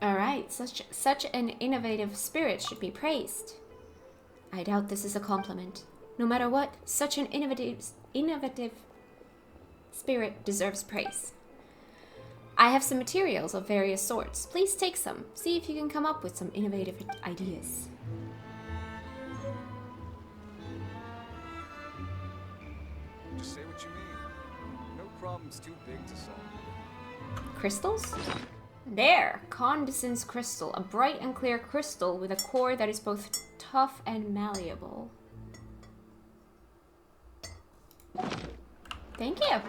Alright, such an innovative spirit should be praised. I doubt this is a compliment. No matter what, such an innovative spirit deserves praise. I have some materials of various sorts. Please take some. See if you can come up with some innovative ideas. Just say what you mean. No problem's too big to solve. Crystals? There! Condescend's crystal. A bright and clear crystal with a core that is both tough and malleable. Thank you.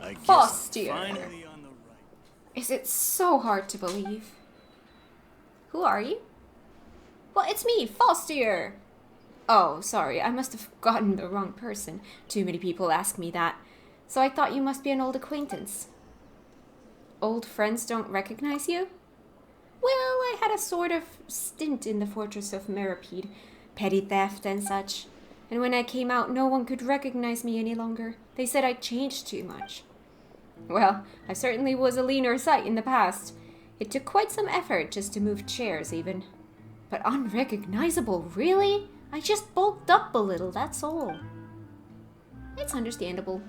I guess Foster. finally on the right. Is it so hard to believe? Who are you? Well, it's me, Foster. Oh, sorry, I must have gotten the wrong person. Too many people ask me that. So I thought you must be an old acquaintance. Old friends don't recognize you? Well, I had a sort of stint in the fortress of Meripede, petty theft and such. And when I came out, no one could recognize me any longer. They said I changed too much. Well, I certainly was a leaner sight in the past. It took quite some effort just to move chairs, even. But unrecognizable, really? I just bulked up a little, that's all. It's understandable.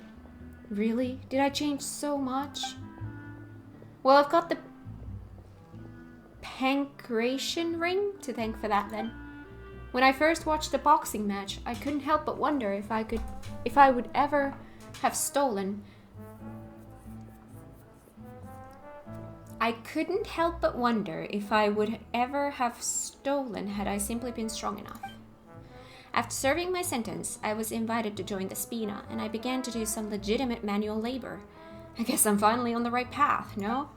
Really? Did I change so much? Well, I've got the pancreation ring to thank for that then. When I first watched the boxing match, I couldn't help but wonder if I would ever have stolen. I couldn't help but wonder if I would ever have stolen had I simply been strong enough. After serving my sentence, I was invited to join the Spina, and I began to do some legitimate manual labor. I guess I'm finally on the right path, no?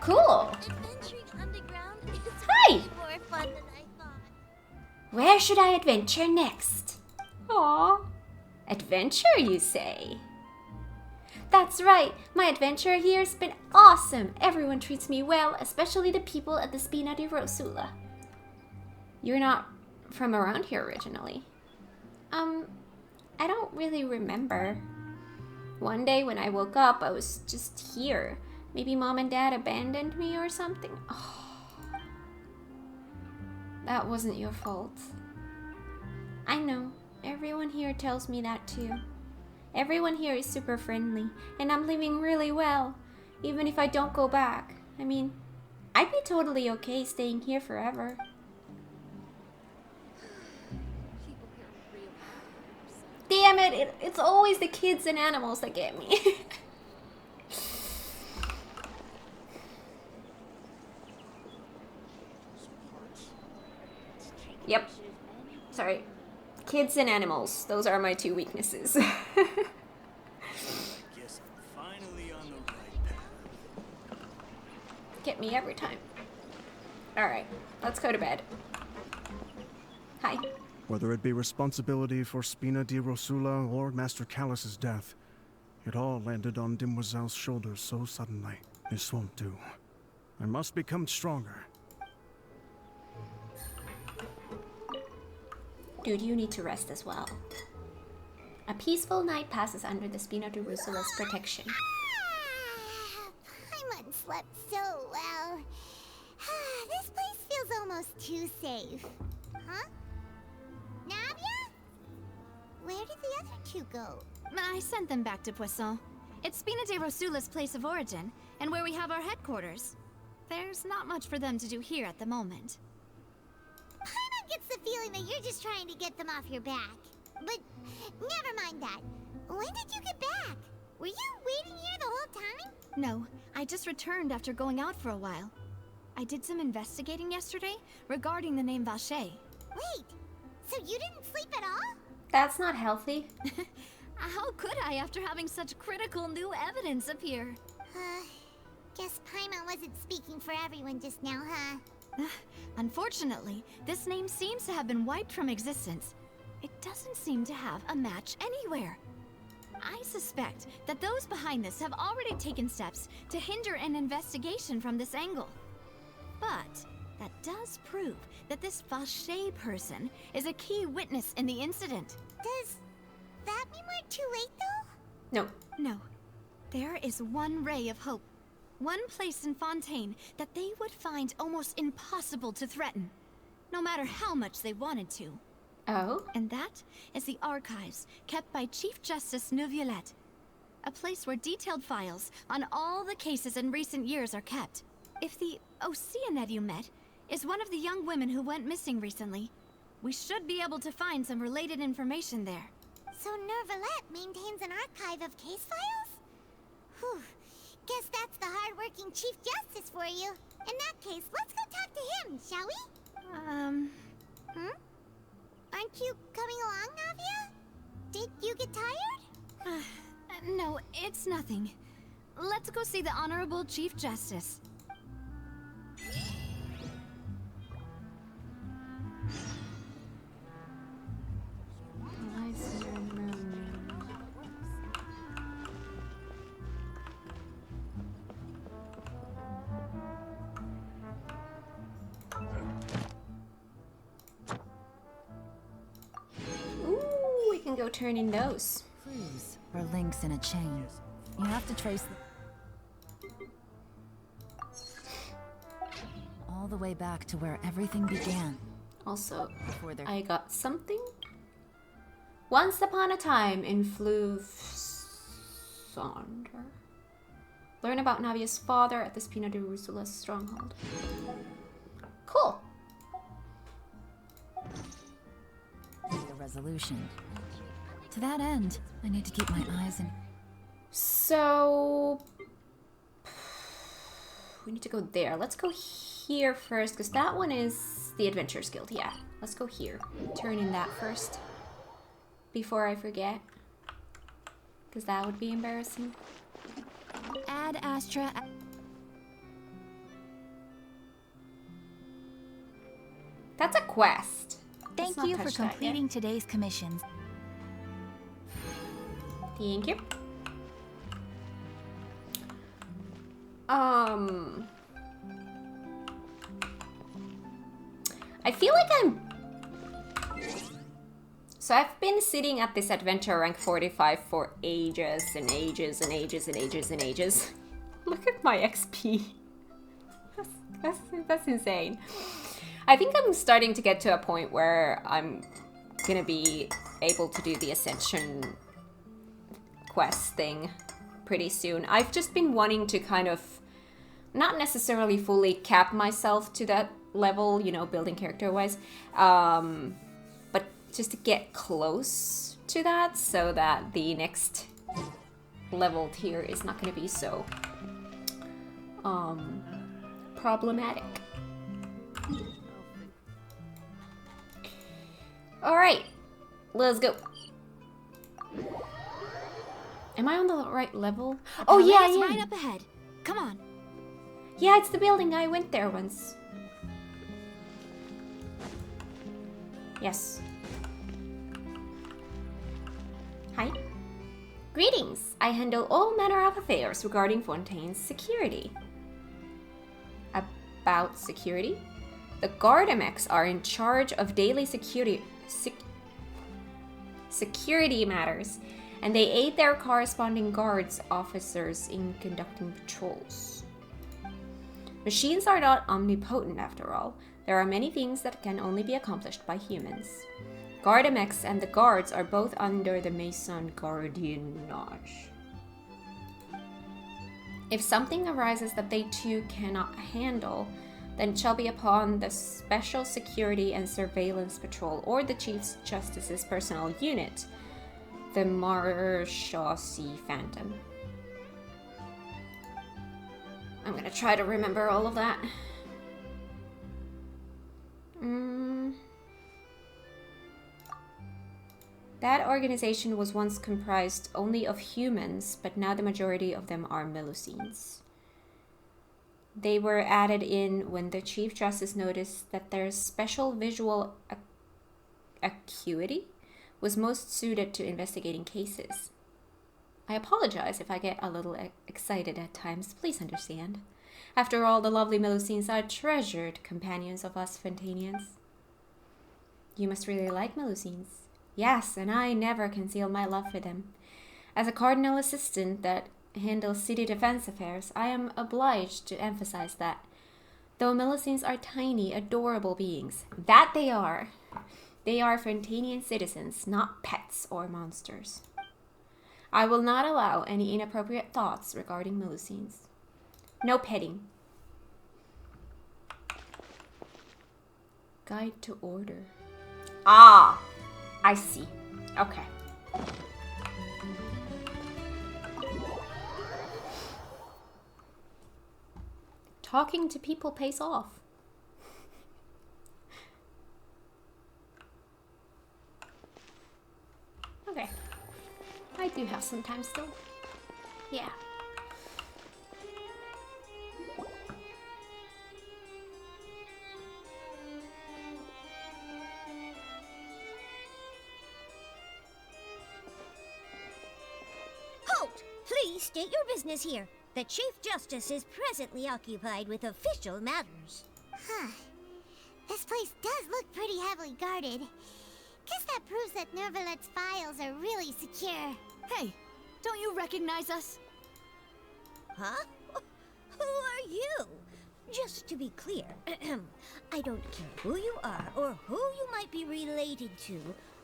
Cool! Adventuring underground is Hi! way more fun than I thought. Where should I adventure next? Aw, adventure, you say? That's right, my adventure here's been awesome. Everyone treats me well, especially the people at the Spina di Rosula. You're not from around here originally. I don't really remember. One day when I woke up, I was just here. Maybe Mom and Dad abandoned me or something. Oh, that wasn't your fault. I know. Everyone here tells me that too. Everyone here is super friendly, and I'm living really well, even if I don't go back. I mean, I'd be totally okay staying here forever. Damn it, it's always the kids and animals that get me. Yep. Sorry. Kids and animals. Those are my two weaknesses. Guess I'm finally on the right path. Get me every time. Alright, let's go to bed. Hi. Whether it be responsibility for Spina di Rosula or Master Callus's death, it all landed on Demoiselle's shoulders so suddenly. This won't do. I must become stronger. Dude, you need to rest as well. A peaceful night passes under the Spina di Rosula's protection. Paimon slept so well. This place feels almost too safe. Huh? Navia? Where did the other two go? I sent them back to Poisson. It's Spina de Rosula's place of origin, and where we have our headquarters. There's not much for them to do here at the moment. Paimon gets the feeling that you're just trying to get them off your back. But never mind that. When did you get back? Were you waiting here the whole time? No, I just returned after going out for a while. I did some investigating yesterday regarding the name Vache. Wait, so you didn't sleep at all? That's not healthy. How could I after having such critical new evidence appear? Guess Paimon wasn't speaking for everyone just now, huh? Unfortunately, this name seems to have been wiped from existence. It doesn't seem to have a match anywhere. I suspect that those behind this have already taken steps to hinder an investigation from this angle. But that does prove that this Vache person is a key witness in the incident. Does that mean we're too late, though? No. No. There is one ray of hope. One place in Fontaine that they would find almost impossible to threaten, no matter how much they wanted to. Oh? And that is the archives kept by Chief Justice Neuvillette. A place where detailed files on all the cases in recent years are kept. If the Oceanette you met is one of the young women who went missing recently, we should be able to find some related information there. So Neuvillette maintains an archive of case files? Whew. Guess that's the hard-working Chief Justice for you. In that case, let's go talk to him, shall we? Aren't you coming along, Navia? Did you get tired? No, it's nothing. Let's go see the Honorable Chief Justice. Ooh, we can go turn in those. Clues are links in a chain. You have to trace them all the way back to where everything began. Also, Before they're I got something. Once upon a time in Fluvsonder. Learn about Navia's father at the Spina de Rusula's stronghold. Cool. the resolution. To that end, I need to keep my eyes in. So we need to go there. Let's go here first, because that one is the Adventurers Guild. Yeah, let's go here. Turn in that first before I forget, because that would be embarrassing. Ad Astra. That's a quest. Thank you for completing today's commissions. Thank you. I feel like So I've been sitting at this adventure rank 45 for ages and ages and ages and ages and ages. Look at my XP. That's insane. I think I'm starting to get to a point where I'm gonna be able to do the Ascension quest thing pretty soon. I've just been wanting to kind of not necessarily fully cap myself to that level, you know, building character-wise, but just to get close to that so that the next level tier is not going to be so problematic. All right, let's go. Am I on the right level? Oh yeah, It's yeah. right up ahead. Come on. Yeah, it's the building. I went there once. Yes. Hi. Greetings. I handle all manner of affairs regarding Fontaine's security. About security? The Gardamex are in charge of daily security matters, and they aid their corresponding guards officers in conducting patrols. Machines are not omnipotent after all. There are many things that can only be accomplished by humans. Gardamex and the guards are both under the Mason Guardianage. If something arises that they too cannot handle, then it shall be upon the Special Security and Surveillance Patrol or the Chief Justice's personnel unit, the Marshalsea Phantom. I'm gonna try to remember all of that. That organization was once comprised only of humans, but now the majority of them are Melusines. They were added in when the Chief Justice noticed that their special visual acuity was most suited to investigating cases. I apologize if I get a little excited at times, please understand. After all, the lovely Melusines are treasured companions of us Fontanians. You must really like Melusines. Yes, and I never conceal my love for them. As a cardinal assistant that handles city defense affairs, I am obliged to emphasize that. Though Melusines are tiny, adorable beings, that they are Fontanian citizens, not pets or monsters. I will not allow any inappropriate thoughts regarding Melusines. No petting. Guide to order. Ah, I see. Okay. Talking to people pays off. Okay. I do have some time still. Yeah. Halt! Please state your business here. The Chief Justice is presently occupied with official matters. Huh. This place does look pretty heavily guarded. Guess that proves that Nervalet's files are really secure. Hey, don't you recognize us? Huh? Who are you? Just to be clear, I don't care who you are or who you might be related to.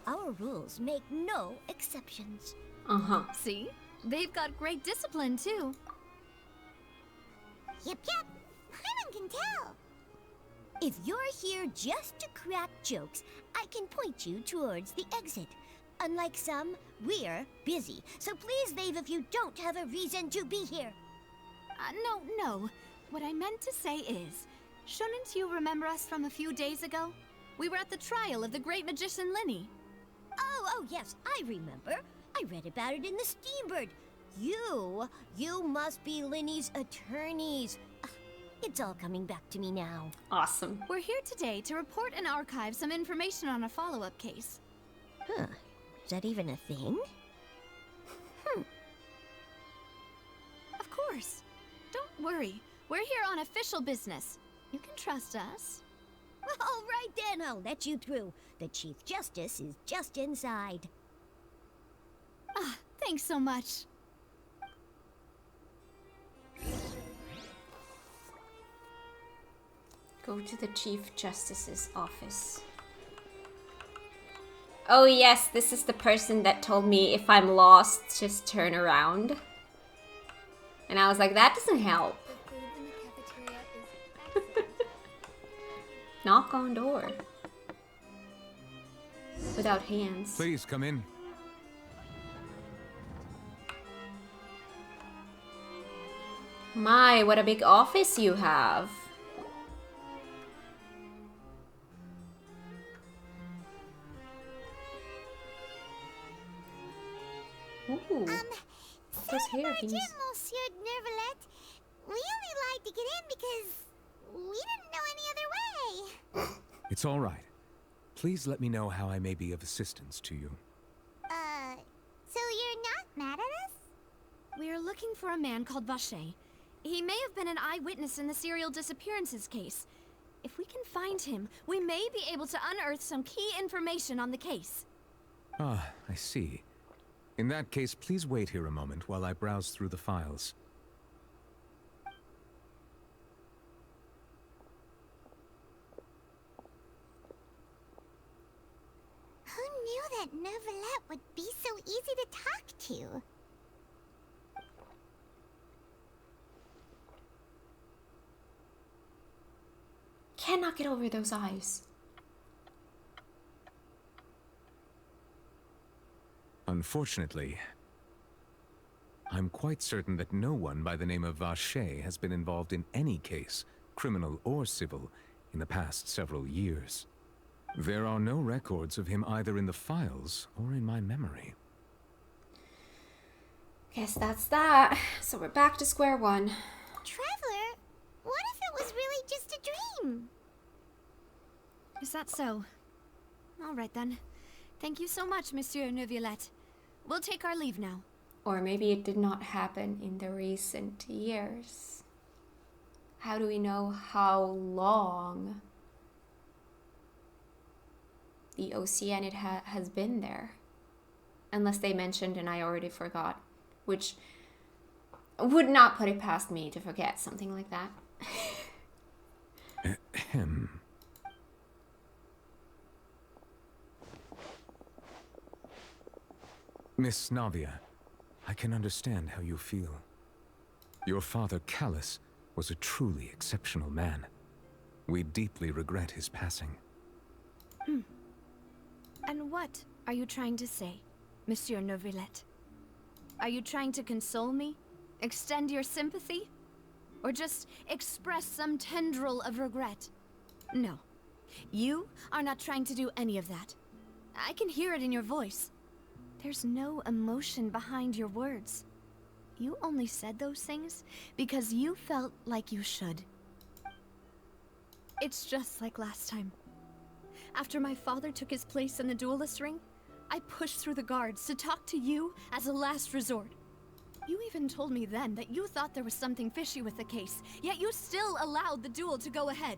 Our rules make no exceptions. Uh-huh. See? They've got great discipline, too. Yep. Paimon can tell. If you're here just to crack jokes, I can point you towards the exit. Unlike some, we're busy, so please leave if you don't have a reason to be here. No. What I meant to say is, shouldn't you remember us from a few days ago? We were at the trial of the great magician Linny. Oh, yes, I remember. I read about it in the Steambird. You must be Linny's attorneys. It's all coming back to me now. Awesome. We're here today to report and archive some information on a follow-up case. Huh. Is that even a thing? Of course. Don't worry. We're here on official business. You can trust us. All right then, I'll let you through. The Chief Justice is just inside. Thanks so much. Go to the Chief Justice's office. Oh yes, this is the person that told me if I'm lost, just turn around. And I was like, that doesn't help. Knock on door. Without hands. Please come in. My, what a big office you have. Ooh. Those hair things. Monsieur Nervalet. We only lied to get in because we didn't know any other way. It's all right. Please let me know how I may be of assistance to you. So you're not mad at us? We're looking for a man called Vacher. He may have been an eyewitness in the serial disappearances case. If we can find him, we may be able to unearth some key information on the case. Ah, I see. In that case, please wait here a moment while I browse through the files. Who knew that Nervalet would be so easy to talk to? Cannot get over those eyes. Unfortunately, I'm quite certain that no one by the name of Vacher has been involved in any case, criminal or civil, in the past several years. There are no records of him either in the files or in my memory. Guess that's that. So we're back to square one. Traveler, what if it was really just a dream? Is that so? All right then. Thank you so much, Monsieur Neuvillette. We'll take our leave now. Or maybe it did not happen in the recent years. How do we know how long the Oceanid has been there? Unless they mentioned and I already forgot. Which would not put it past me to forget something like that. Ahem. Miss Navia, I can understand how you feel. Your father, Callus, was a truly exceptional man. We deeply regret his passing. And what are you trying to say, Monsieur Neuvillette? Are you trying to console me? Extend your sympathy? Or just express some tendril of regret? No. You are not trying to do any of that. I can hear it in your voice. There's no emotion behind your words. You only said those things because you felt like you should. It's just like last time. After my father took his place in the duelist ring, I pushed through the guards to talk to you as a last resort. You even told me then that you thought there was something fishy with the case, yet you still allowed the duel to go ahead.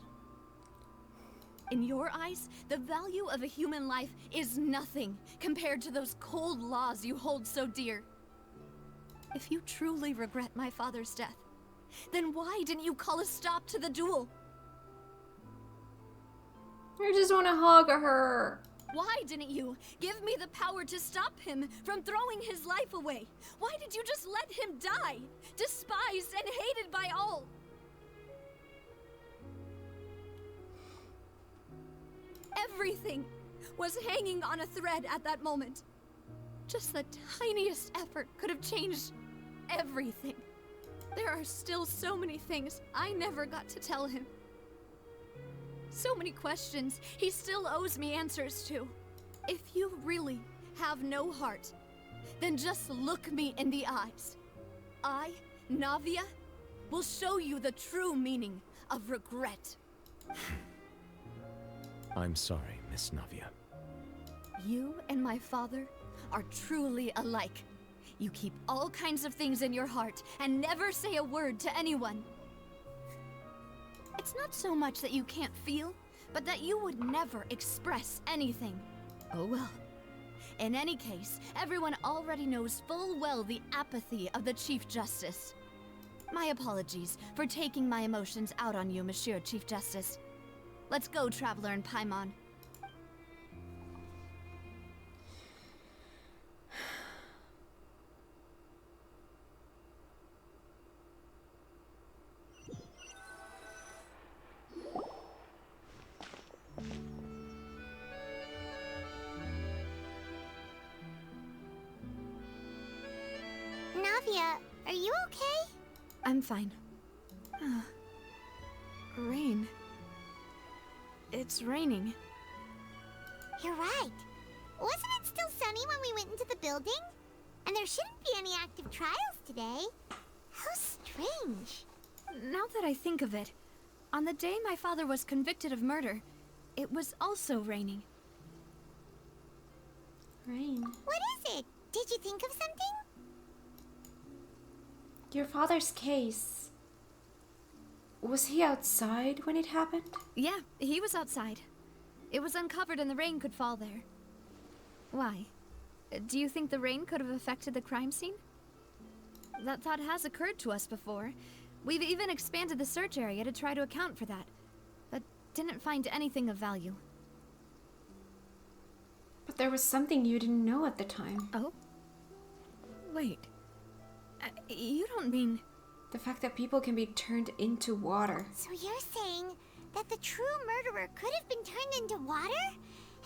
In your eyes, the value of a human life is nothing compared to those cold laws you hold so dear. If you truly regret my father's death, then why didn't you call a stop to the duel? I just want to hug her. Why didn't you give me the power to stop him from throwing his life away? Why did you just let him die, despised and hated by all? Everything was hanging on a thread at that moment. Just the tiniest effort could have changed everything. There are still so many things I never got to tell him. So many questions he still owes me answers to. If you really have no heart, then just look me in the eyes. I, Navia, will show you the true meaning of regret. I'm sorry, Miss Navia. You and my father are truly alike. You keep all kinds of things in your heart and never say a word to anyone. It's not so much that you can't feel, but that you would never express anything. Oh well. In any case, everyone already knows full well the apathy of the Chief Justice. My apologies for taking my emotions out on you, Monsieur Chief Justice. Let's go, Traveler and Paimon. Navia, are you okay? I'm fine. Rain. It's raining. You're right. Wasn't it still sunny when we went into the building? And there shouldn't be any active trials today. How strange. Now that I think of it, on the day my father was convicted of murder, it was also raining. Rain. What is it? Did you think of something? Your father's case. Was he outside when it happened? Yeah, he was outside. It was uncovered and the rain could fall there. Why? Do you think the rain could have affected the crime scene? That thought has occurred to us before. We've even expanded the search area to try to account for that, but didn't find anything of value. But there was something you didn't know at the time. Oh? Wait. You don't mean... The fact that people can be turned into water. So you're saying that the true murderer could have been turned into water?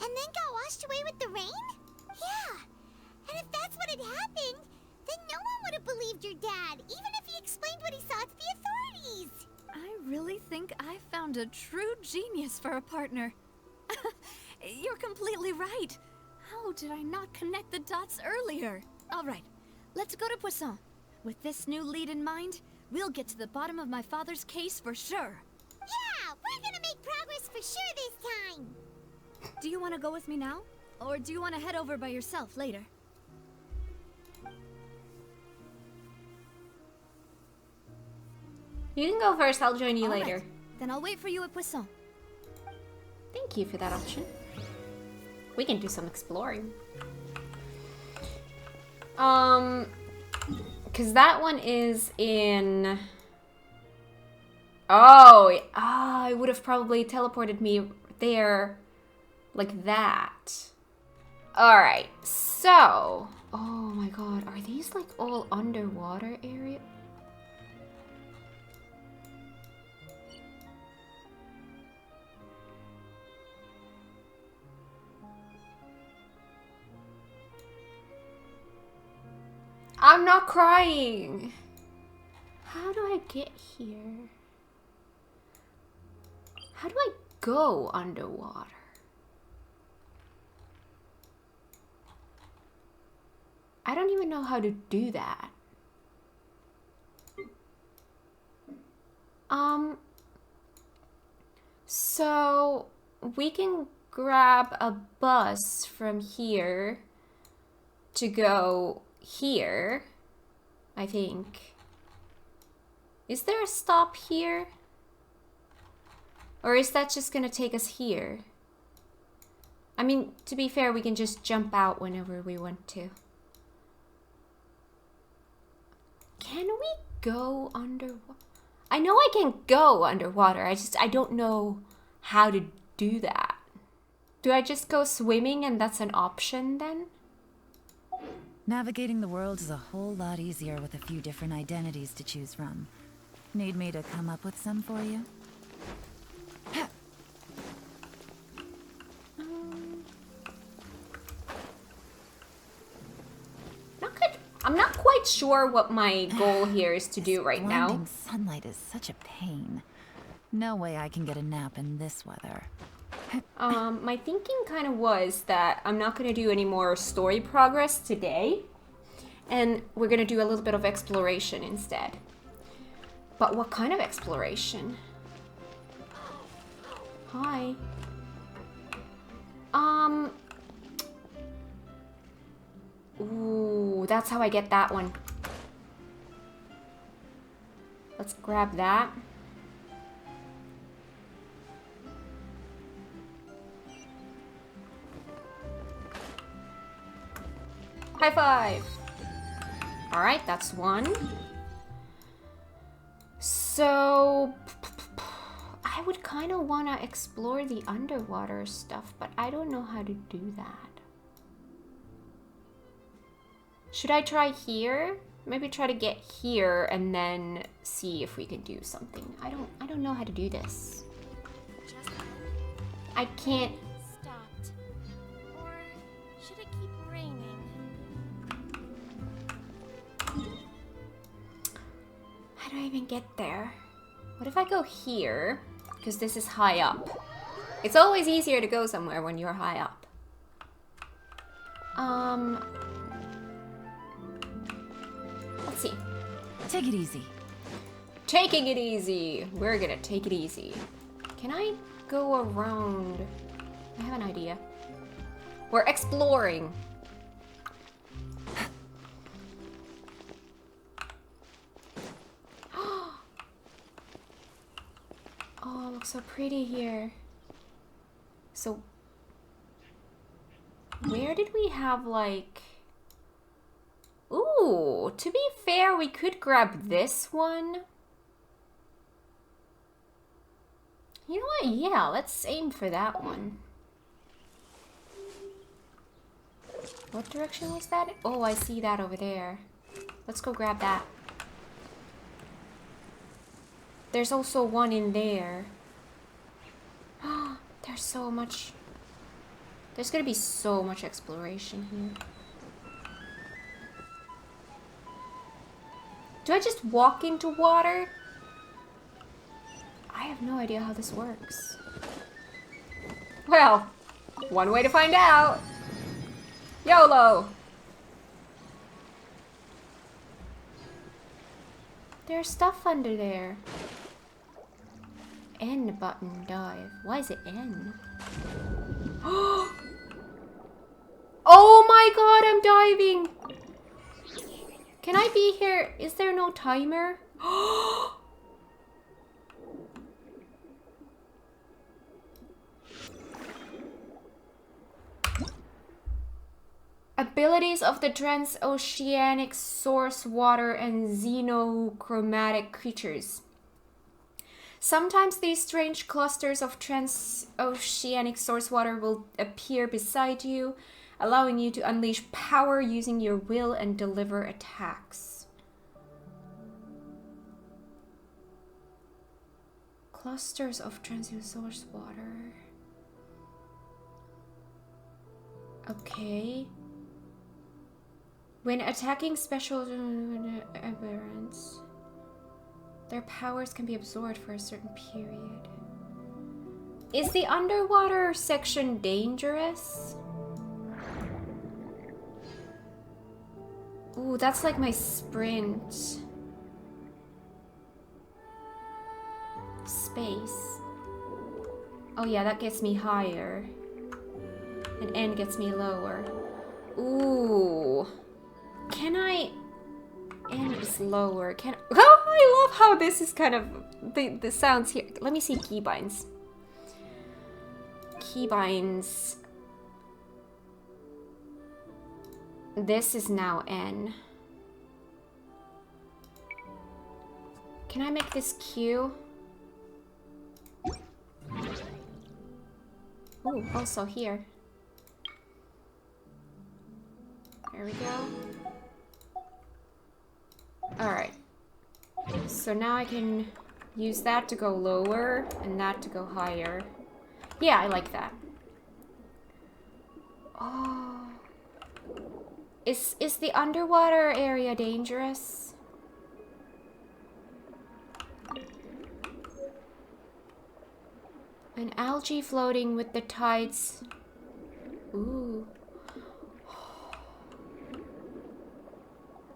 And then got washed away with the rain? Yeah. And if that's what had happened, then no one would have believed your dad, even if he explained what he saw to the authorities. I really think I found a true genius for a partner. You're completely right. How did I not connect the dots earlier? All right, let's go to Poisson. With this new lead in mind, we'll get to the bottom of my father's case for sure. Yeah, we're gonna make progress for sure this time. Do you want to go with me now? Or do you want to head over by yourself later? You can go first, I'll join you All later. right, then I'll wait for you at Poisson. Thank you for that option. We can do some exploring. Because that one is in... Oh, it would have probably teleported me there like that. Alright, so... Oh my god, are these like all underwater area? I'm not crying. How do I get here? How do I go underwater? I don't even know how to do that. So we can grab a bus from here to go here, I think. Is there a stop here? Or is that just gonna take us here? I mean, to be fair, we can just jump out whenever we want to. Can we go underwater? I know I can go underwater. I don't know how to do that. Do I just go swimming and that's an option then? Navigating the world is a whole lot easier with a few different identities to choose from. Need me to come up with some for you? I'm not quite sure what my goal here is to do right now. Blinding sunlight is such a pain. No way I can get a nap in this weather. My thinking kind of was that I'm not going to do any more story progress today, and we're going to do a little bit of exploration instead. But what kind of exploration? Hi. Ooh, that's how I get that one. Let's grab that. High five! Alright, that's one. So I would kind of want to explore the underwater stuff, but I don't know how to do that. Should I try here? Maybe try to get here and then see if we can do something. I don't know how to do this. I can't. Stopped. Or should it keep raining? How do I even get there? What if I go here? Because this is high up. It's always easier to go somewhere when you're high up. Let's see. Take it easy. Taking it easy. We're gonna take it easy. Can I go around? I have an idea. We're exploring. Oh, it looks so pretty here. So, where did we have like... Ooh, to be fair, we could grab this one. You know what? Yeah, let's aim for that one. What direction was that? Oh, I see that over there. Let's go grab that. There's also one in there. There's so much. There's gonna be so much exploration here. Do I just walk into water? I have no idea how this works. Well, one way to find out. YOLO! There's stuff under there. N button dive. Why is it N? Oh my god, I'm diving! Can I be here? Is there no timer? Abilities of the transoceanic source water and xenochromatic creatures. Sometimes these strange clusters of transoceanic source water will appear beside you, allowing you to unleash power using your will and deliver attacks. Clusters of transoceanic source water. Okay. When attacking special aberrants, their powers can be absorbed for a certain period. Is the underwater section dangerous? Ooh, that's like my sprint. Space. Oh yeah, that gets me higher. And N gets me lower. Ooh. Can I... N is lower. Can... Oh, I love how this is kind of... The sounds here. Let me see keybinds. Keybinds. This is now N. Can I make this Q? Oh, also here. There we go. Alright. So now I can use that to go lower and that to go higher. Yeah, I like that. Oh. Is the underwater area dangerous? An algae floating with the tides. Ooh.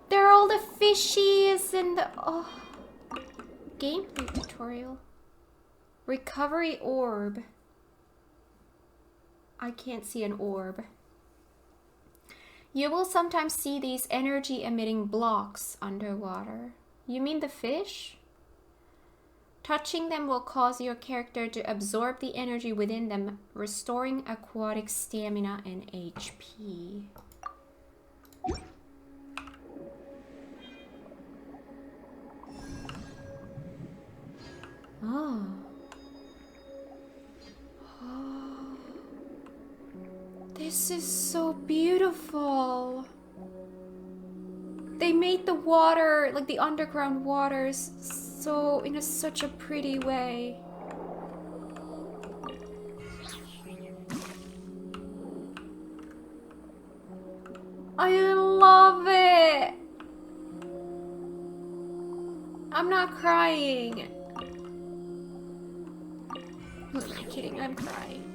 There are all the fishies and the... Oh. Gameplay tutorial. Recovery orb. I can't see an orb. You will sometimes see these energy-emitting blocks underwater. You mean the fish? Touching them will cause your character to absorb the energy within them, restoring aquatic stamina and HP. Oh. Oh. This is so beautiful. They made the water, like the underground waters, so in such a pretty way. I love it. I'm not crying. Who am I kidding? I'm crying.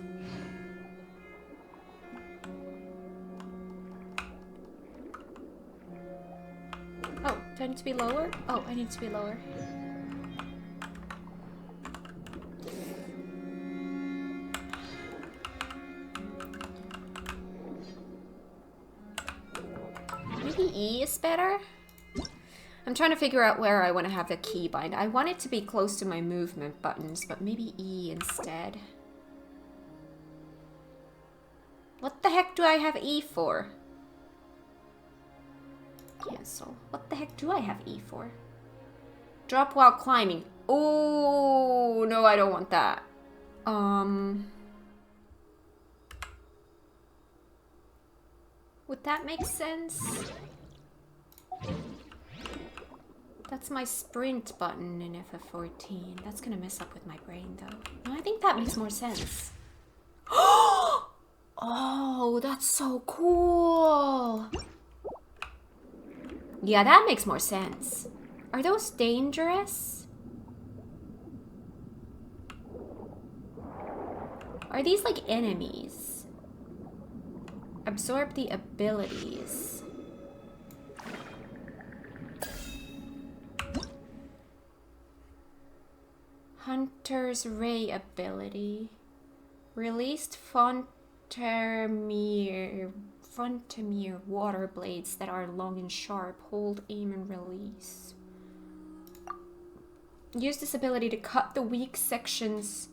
Oh, do I need to be lower? Oh, I need to be lower. Maybe E is better? I'm trying to figure out where I want to have the keybind. I want it to be close to my movement buttons, but maybe E instead. What the heck do I have E for? Cancel. What the heck do I have E for? Drop while climbing. Oh, no, I don't want that. Would that make sense? That's my sprint button in FF14. That's gonna mess up with my brain, though. No, I think that makes more sense. Oh, that's so cool. Yeah, that makes more sense. Are those dangerous? Are these like enemies? Absorb the abilities. Hunter's Ray ability. Released Fontamir water blades that are long and sharp. Hold, aim, and release. Use this ability to cut the weak sections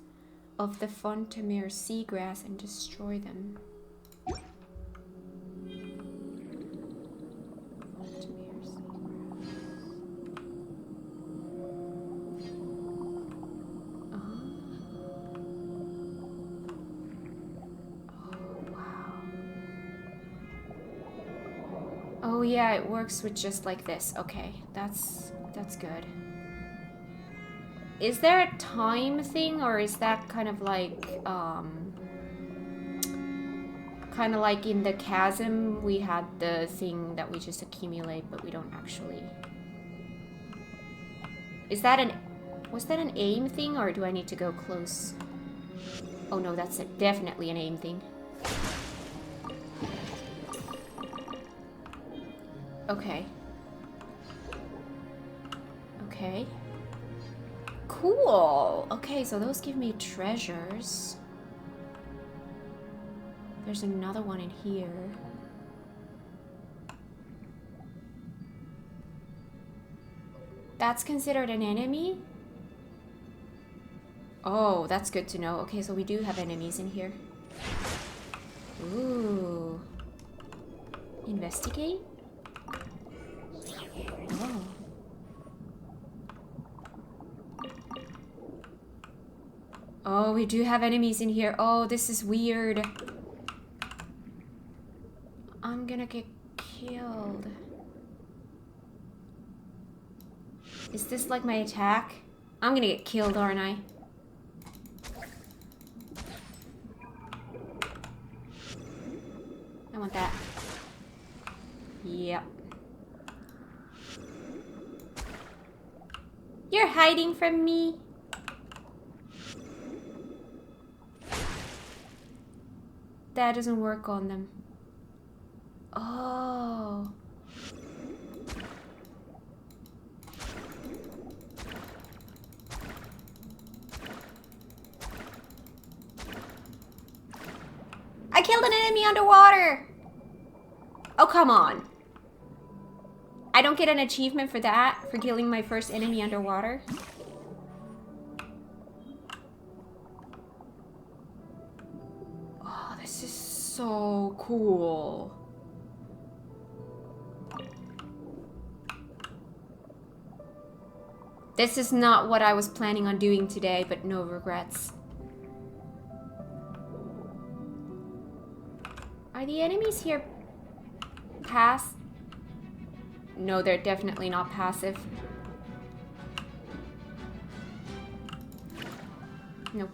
of the Fontamir seagrass and destroy them. Oh yeah, it works with just like this. Okay, that's good. Is there a time thing, or is that kind of like in the chasm we had the thing that we just accumulate but we don't actually... Was that an aim thing, or do I need to go close? Oh no, that's definitely an aim thing. Okay. Okay. Cool. Okay, so those give me treasures. There's another one in here. That's considered an enemy? Oh, that's good to know. Okay, so we do have enemies in here. Ooh. Investigate? Oh. Oh, we do have enemies in here. Oh, this is weird. I'm gonna get killed. Is this like my attack? I'm gonna get killed, aren't I? I want that. Yep. You're hiding from me. That doesn't work on them. Oh. I killed an enemy underwater. Oh, come on. I don't get an achievement for that, for killing my first enemy underwater. Oh, this is so cool. This is not what I was planning on doing today, but no regrets. Are the enemies here pass? No, they're definitely not passive. Nope.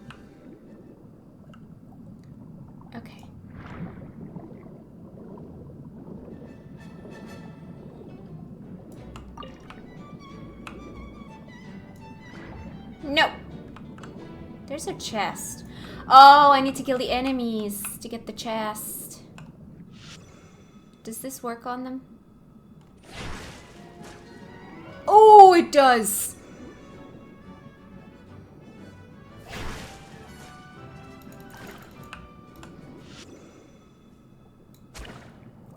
Okay. No. There's a chest. Oh, I need to kill the enemies to get the chest. Does this work on them? Oh, it does.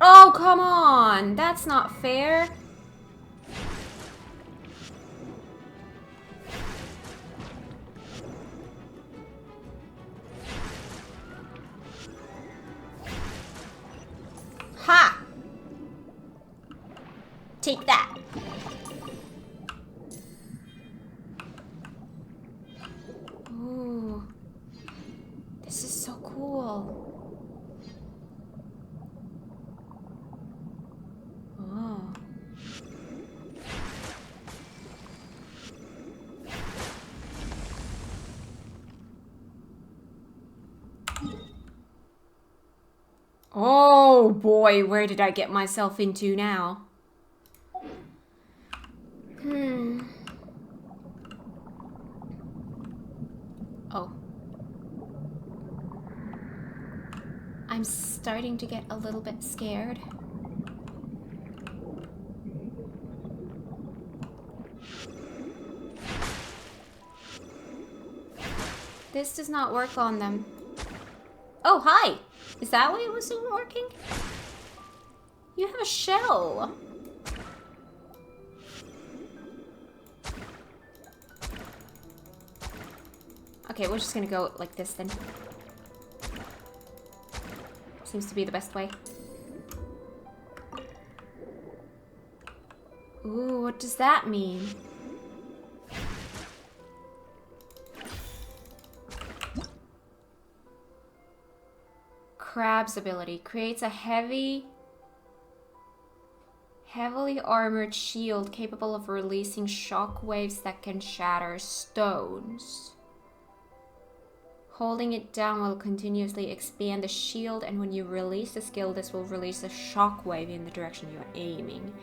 Oh, come on. That's not fair. Ha! Take that. Ooh. This is so cool. Oh. Oh boy, where did I get myself into now? Oh. I'm starting to get a little bit scared. This does not work on them. Oh, hi! Is that why it wasn't working? You have a shell. Okay, we're just gonna go like this then. Seems to be the best way. Ooh, what does that mean? Crab's ability creates a heavily armored shield capable of releasing shock waves that can shatter stones. Holding it down will continuously expand the shield, and when you release the skill, this will release a shockwave in the direction you're aiming.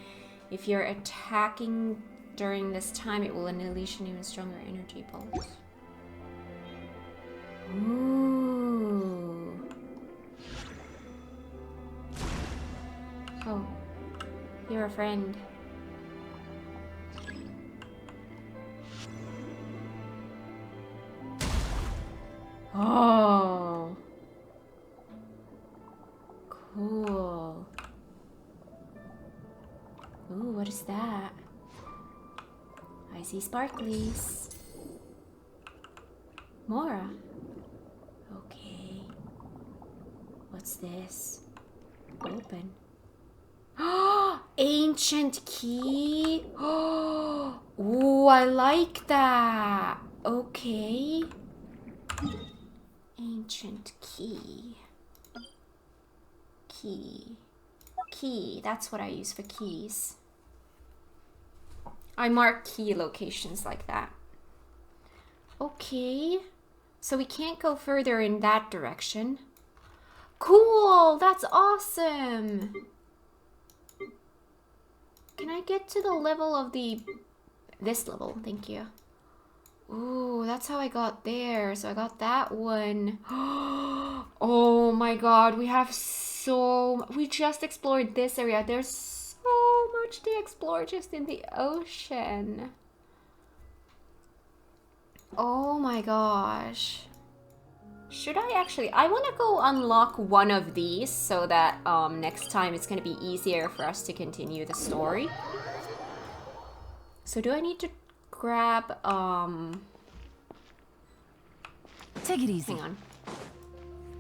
If you're attacking during this time, it will unleash an even stronger energy pulse. Ooh. Oh. You're a friend. Oh. Cool. Ooh, what is that? I see sparklies. Mora. Okay. What's this? Open. Ancient key. Ooh, I like that. Okay. Ancient key. Key. That's what I use for keys. I mark key locations like that. Okay. So we can't go further in that direction. Cool! That's awesome! Can I get to the level of this level? Thank you. Ooh, that's how I got there. So I got that one. Oh my god, we just explored this area. There's so much to explore just in the ocean. Oh my gosh. Should I actually... I want to go unlock one of these so that next time it's going to be easier for us to continue the story. So do I need to grab... Take it easy. Hang on.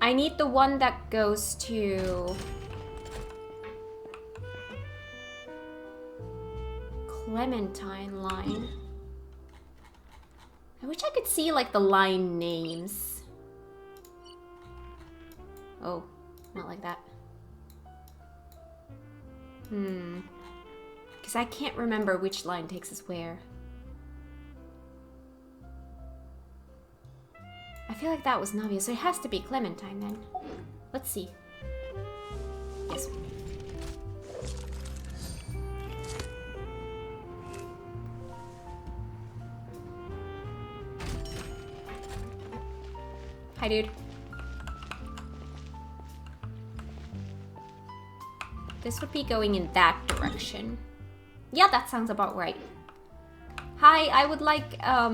I need the one that goes to... Clementine line. I wish I could see like the line names. Oh, not like that. Because I can't remember which line takes us where. I feel like that was Navia, so it has to be Clementine then. Let's see. Yes. Hi, dude. This would be going in that direction. Yeah, that sounds about right. Hi, I would like, how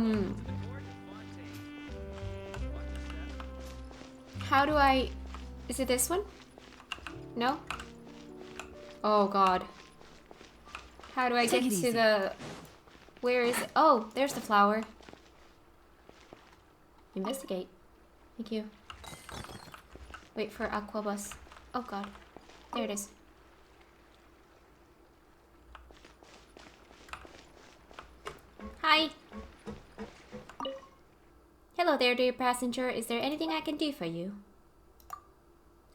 do I... Is it this one? No? Oh, God. How do I get to the... Where is it? Oh, there's the flower. Investigate. Thank you. Wait for Aquabus. Oh, God. There it is. Hi. Hello there, dear passenger. Is there anything I can do for you?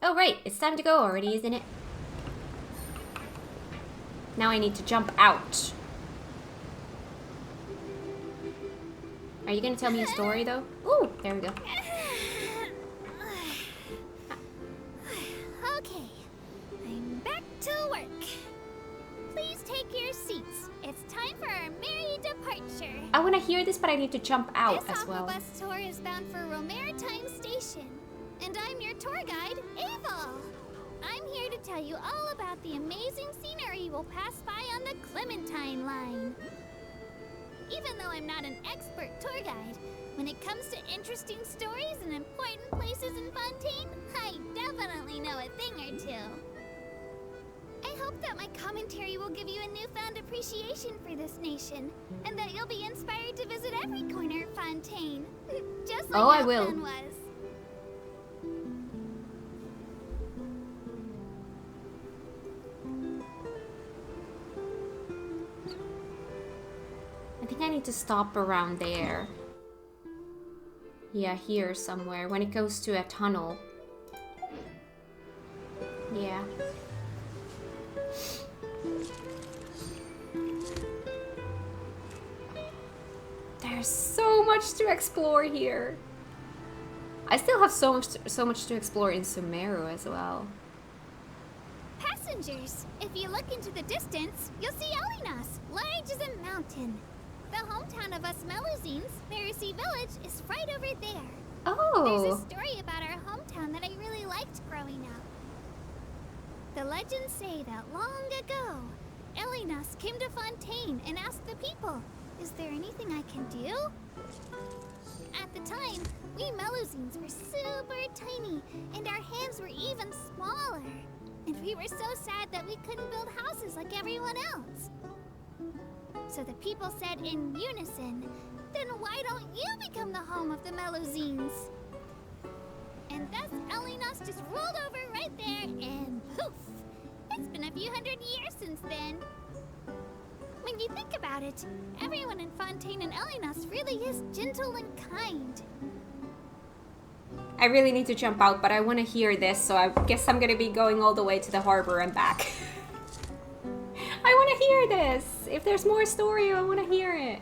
Oh, right. It's time to go already, isn't it? Now I need to jump out. Are you going to tell me a story, though? Ooh, there we go. Okay, I'm back to work. Please take your seats. It's time for our merry departure. I want to hear this, but I need to jump out This as well. Aquabus tour is bound for Romaritime Station, and I'm your tour guide, Ava. I'm here to tell you all about the amazing scenery we'll pass by on the Clementine line. Even though I'm not an expert tour guide, when it comes to interesting stories and important places in Fontaine, I definitely know a thing or two. I hope that my commentary will give you a newfound appreciation for this nation, and that you'll be inspired to visit every corner of Fontaine, just like I will. Elfin was. I think I need to stop around there. Yeah, here somewhere. When it goes to a tunnel. Yeah. There's so much to explore here. I still have so much to explore in Sumeru as well. Passengers, if you look into the distance, you'll see Elinas, large as a mountain. The hometown of us Melusines, Mercy Village, is right over there. Oh. There's a story about our hometown that I really liked growing up. The legends say that long ago, Elinas came to Fontaine and asked the people, is there anything I can do? At the time, we Melusines were super tiny, and our hands were even smaller. And we were so sad that we couldn't build houses like everyone else. So the people said in unison, then why don't you become the home of the Melusines? And thus Elinas just rolled over right there and poof! It's been a few hundred years since then. When you think about it, everyone in Fontaine and Elinas really is gentle and kind. I really need to jump out, but I want to hear this, so I guess I'm gonna be going all the way to the harbor and back. I want to hear this! If there's more story, I want to hear it.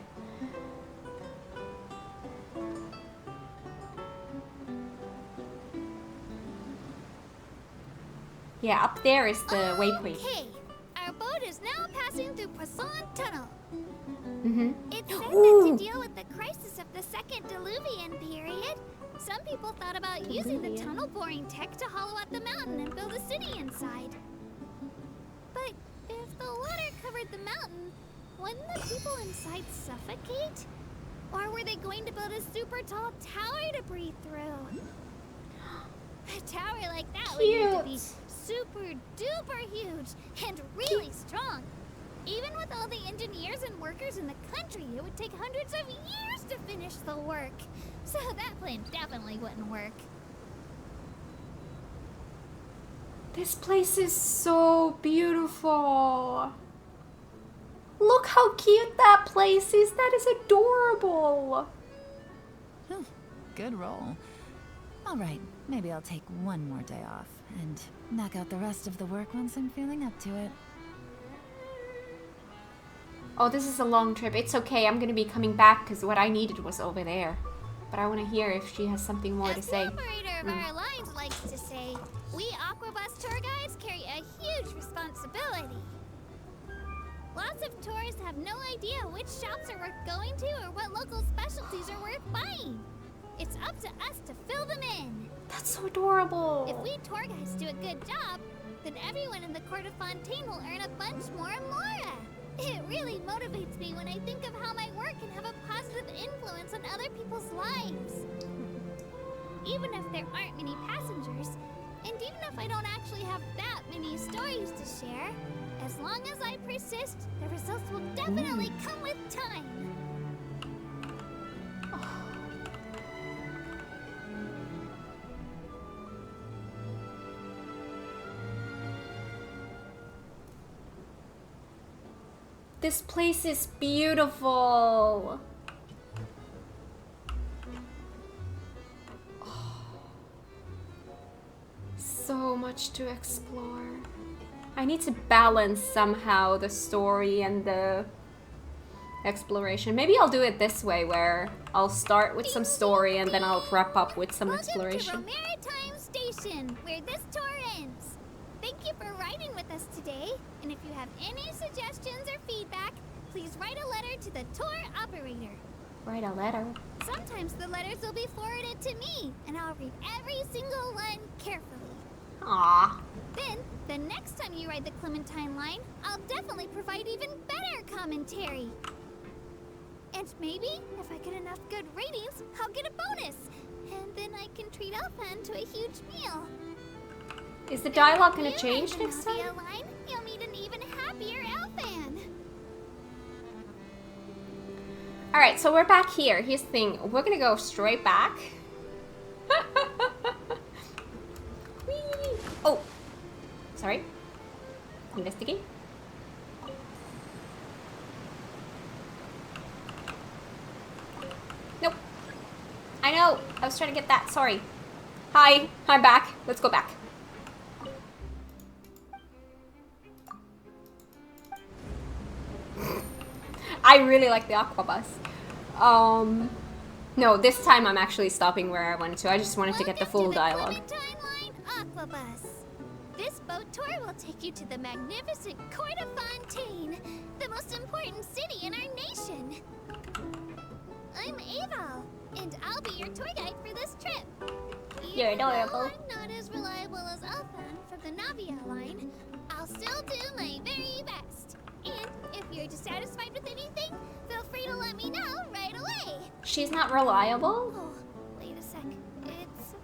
Yeah, up there is the waypoint. Okay, our boat is now passing through Poisson Tunnel. It's said that to deal with the crisis of the Second Diluvian period, some people thought about using the tunnel boring tech to hollow out the mountain and build a city inside. But if the water covered the mountain, wouldn't the people inside suffocate? Or were they going to build a super tall tower to breathe through? A tower like that would need to be super duper huge and really strong. Even with all the engineers and workers in the country, it would take hundreds of years to finish the work. So that plan definitely wouldn't work. This place is so beautiful. Look how cute that place is. That is adorable. Good roll. All right, maybe I'll take one more day off and knock out the rest of the work once I'm feeling up to it. Oh, this is a long trip. It's okay. I'm gonna be coming back because what I needed was over there. But I want to hear if she has something more to say. As the operator of our lines likes to say, we Aquabus tour guides carry a huge responsibility. Lots of tourists have no idea which shops are worth going to or what local specialties are worth buying. It's up to us to fill them in. That's so adorable. If we tour guides do a good job, then everyone in the court of Fontaine will earn a bunch more Mora. It really motivates me when I think of how my work can have a positive influence on other people's lives. Even if there aren't many passengers, and even if I don't actually have that many stories to share, as long as I persist, the results will definitely come with time. This place is beautiful. So much to explore. I need to balance somehow the story and the exploration. Maybe I'll do it this way, where I'll start with some story and then I'll wrap up with some exploration. Welcome to Maritime Station, where this tour ends. Thank you for riding with us today, and if you have any suggestions or feedback, please write a letter to the tour operator. Write a letter? Sometimes the letters will be forwarded to me, and I'll read every single one carefully. Aww. Then, the next time you ride the Clementine line, I'll definitely provide even better commentary. And maybe, if I get enough good ratings, I'll get a bonus. And then I can treat Elfan to a huge meal. Is the dialogue gonna change next time? Line, you'll meet an even happier Elfan. Alright, so we're back here. Here's the thing. We're gonna go straight back. Whee! Oh! Sorry. Investigate. Nope. I know. I was trying to get that. Sorry. Hi. I'm back. Let's go back. I really like the Aquabus. No, this time I'm actually stopping where I wanted to. I just wanted to get the full dialogue. Clementine Line Aquabus. This boat tour will take you to the magnificent Court of Fontaine, the most important city in our nation. I'm Aval, and I'll be your tour guide for this trip. You're adorable. Though I'm not as reliable as Elfan from the Navia line, I'll still do my very best. And if you're dissatisfied with anything, feel free to let me know right away. She's not reliable? Oh, wait a sec. It's,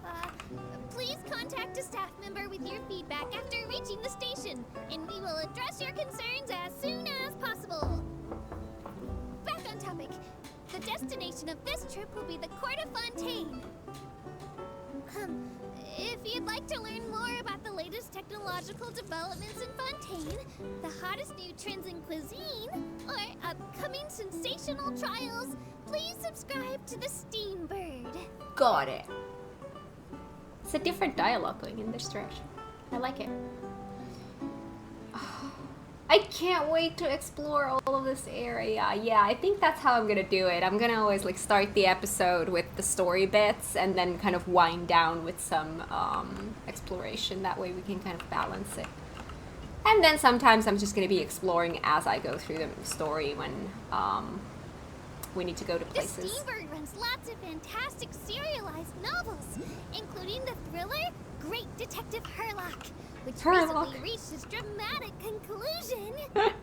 please contact a staff member with your feedback after reaching the station, and we will address your concerns as soon as possible. Back on topic. The destination of this trip will be the Court of Fontaine. If you'd like to learn more about the latest technological developments in Fontaine, the hottest new trends in cuisine, or upcoming sensational trials, please subscribe to the Steambird. Got it. It's a different dialogue going in this direction. I like it. I can't wait to explore all of this area. Yeah, I think that's how I'm gonna do it. I'm gonna always like start the episode with the story bits and then kind of wind down with some exploration. That way we can kind of balance it. And then sometimes I'm just gonna be exploring as I go through the story when we need to go to places. The Steambird runs lots of fantastic serialized novels, including the thriller Great Detective Herlock, which recently reached its dramatic conclusion. Right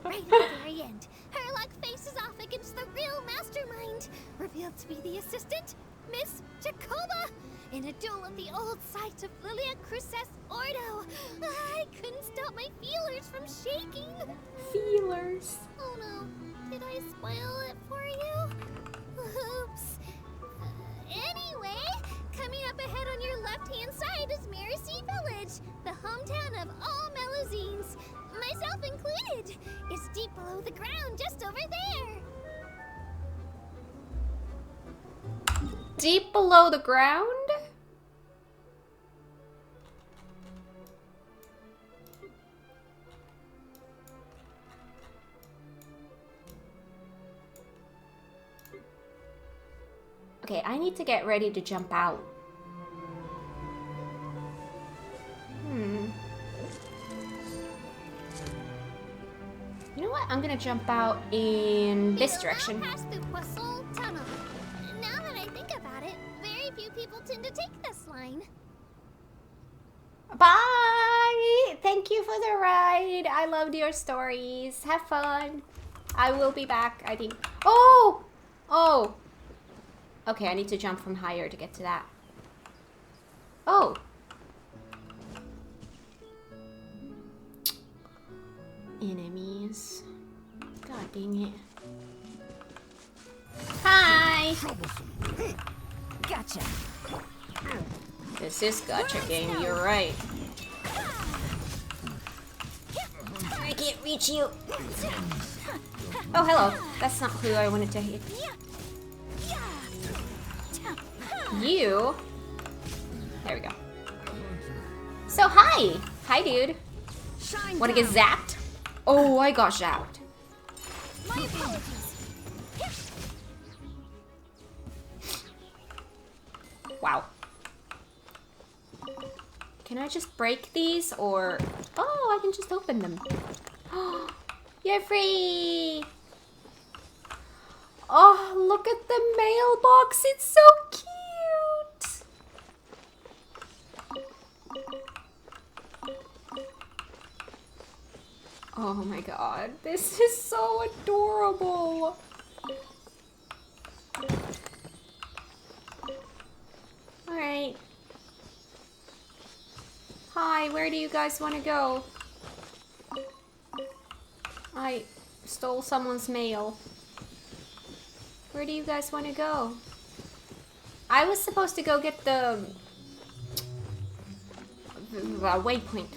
at the very end, Herlock faces off against the real mastermind, revealed to be the assistant, Miss Jacoba, in a duel at the old site of Lilia Cruces Ordo. I couldn't stop my feelers from shaking. Feelers. Oh no, did I spoil it for you? Oops. Anyway, coming up ahead on your left-hand side is Miracy Village, the hometown of all Melusines, myself included. It's deep below the ground, just over there. Deep below the ground? Okay, I need to get ready to jump out. You know what? I'm gonna jump out in this direction. Pass through Poisson Tunnel. Now that I think about it, very few people tend to take this line. Bye! Thank you for the ride. I loved your stories. Have fun. I will be back, I think. Oh! Oh! Okay, I need to jump from higher to get to that. Oh! Enemies. God dang it. Hi! Gotcha. This is gotcha game, you're right. I can't reach you. Oh, hello. That's not who I wanted to hit. You? There we go. So, hi! Hi, dude. Wanna get zapped? Oh, I got zapped. My apologies. Wow. Can I just break these, or... Oh, I can just open them. You're free! Oh, look at the mailbox. It's so cute. Oh my god. This is so adorable. Alright. Hi, where do you guys want to go? I stole someone's mail. Where do you guys want to go? I was supposed to go get the waypoint.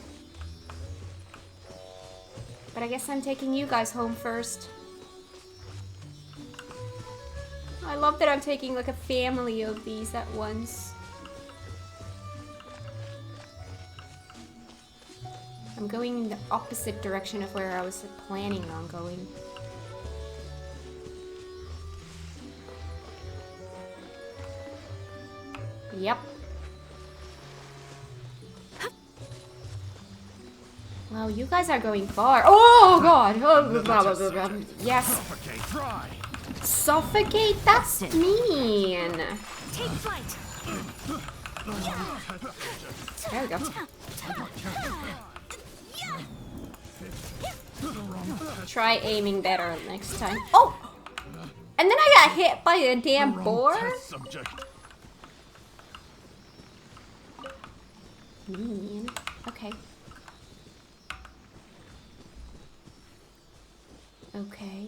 But I guess I'm taking you guys home first. I love that I'm taking like a family of these at once. I'm going in the opposite direction of where I was planning on going. Yep. Wow, you guys are going far. Oh god! Oh, yes. Suffocate, try. Suffocate? That's mean. Take flight. There we go. try aiming better next time. Oh! And then I got hit by a damn boar? Mean. Okay. Okay.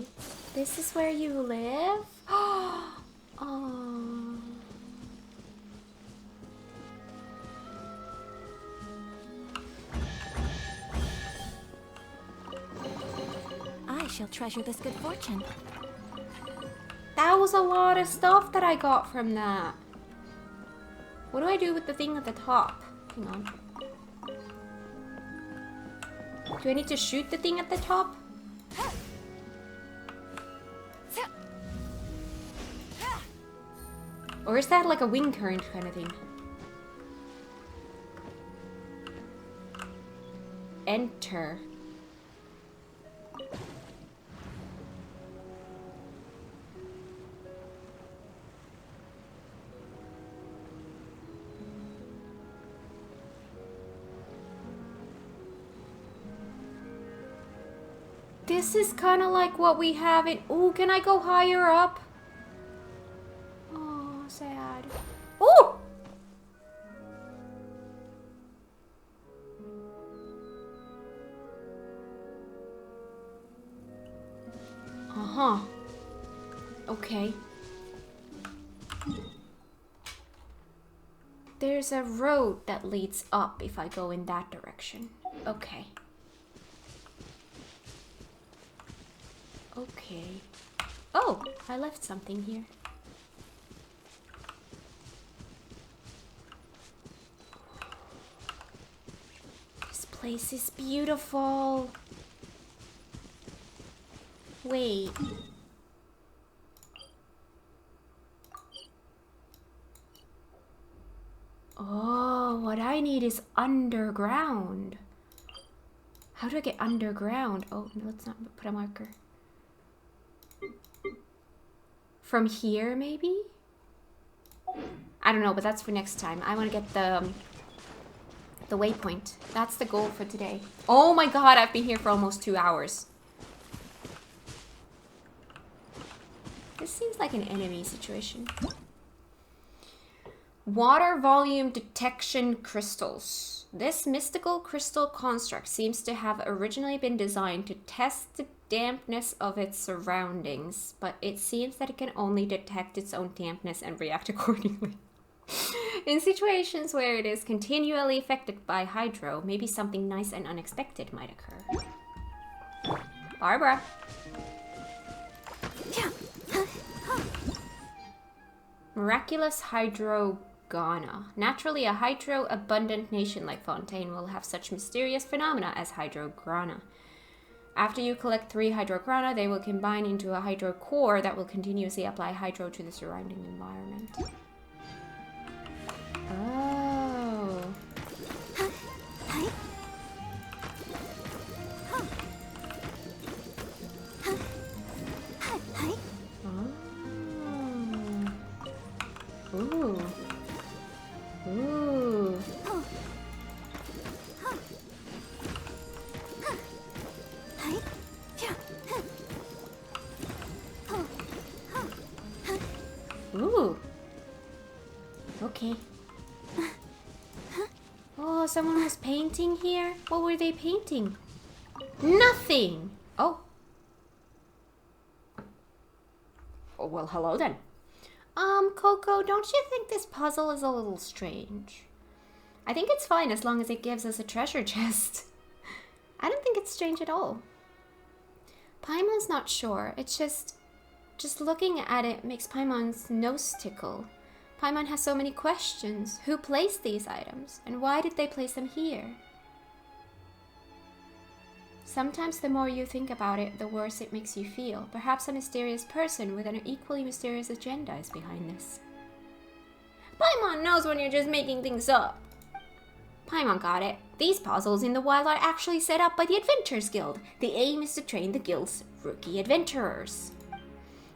This is where you live? Oh. I shall treasure this good fortune. That was a lot of stuff that I got from that. What do I do with the thing at the top? Hang on. Do I need to shoot the thing at the top? Or is that like a wind current kind of thing? Enter. This is kind of like what we have in... Oh, can I go higher up? Oh, sad. Oh! Uh-huh. Okay. There's a road that leads up if I go in that direction. Okay. Okay. Oh, I left something here. This place is beautiful. Wait. Oh, what I need is underground. How do I get underground? Oh, no, let's not put a marker. From here, maybe? I don't know, but that's for next time. I want to get the waypoint. That's the goal for today. Oh my god, I've been here for almost 2 hours. This seems like an enemy situation. Water volume detection crystals. This mystical crystal construct seems to have originally been designed to test the dampness of its surroundings, but it seems that it can only detect its own dampness and react accordingly. In situations where it is continually affected by hydro, maybe something nice and unexpected might occur. Barbara. Miraculous hydrogana. Naturally, a hydro-abundant nation like Fontaine will have such mysterious phenomena as hydrograna. After you collect 3 hydrograna, they will combine into a hydro core that will continuously apply hydro to the surrounding environment. Oh. Ooh. Ooh. Ooh. Okay. Oh, someone was painting here? What were they painting? Nothing! Oh. Oh, well, hello then. Coco, don't you think this puzzle is a little strange? I think it's fine as long as it gives us a treasure chest. I don't think it's strange at all. Paimon's not sure. It's just looking at it makes Paimon's nose tickle. Paimon has so many questions. Who placed these items? And why did they place them here? Sometimes the more you think about it, the worse it makes you feel. Perhaps a mysterious person with an equally mysterious agenda is behind this. Paimon knows when you're just making things up. Paimon got it. These puzzles in the wild are actually set up by the Adventurers Guild. The aim is to train the guild's rookie adventurers.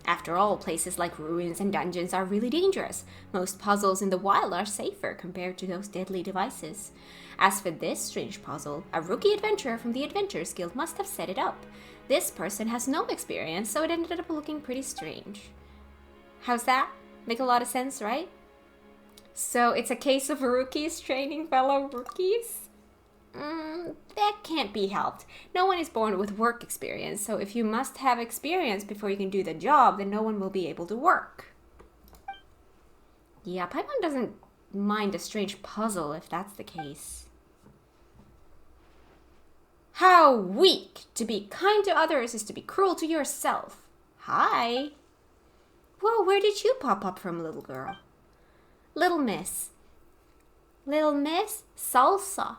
After all, places like ruins and dungeons are really dangerous. Most puzzles in the wild are safer compared to those deadly devices. As for this strange puzzle, a rookie adventurer from the Adventurers Guild must have set it up. This person has no experience, so it ended up looking pretty strange. How's that? Make a lot of sense, right? So it's a case of rookies training fellow rookies? That can't be helped. No one is born with work experience, so if you must have experience before you can do the job, then no one will be able to work. Yeah, Paimon doesn't mind a strange puzzle if that's the case. How weak! To be kind to others is to be cruel to yourself. Hi. Whoa, where did you pop up from, little girl? Little Miss. Little Miss Salsa.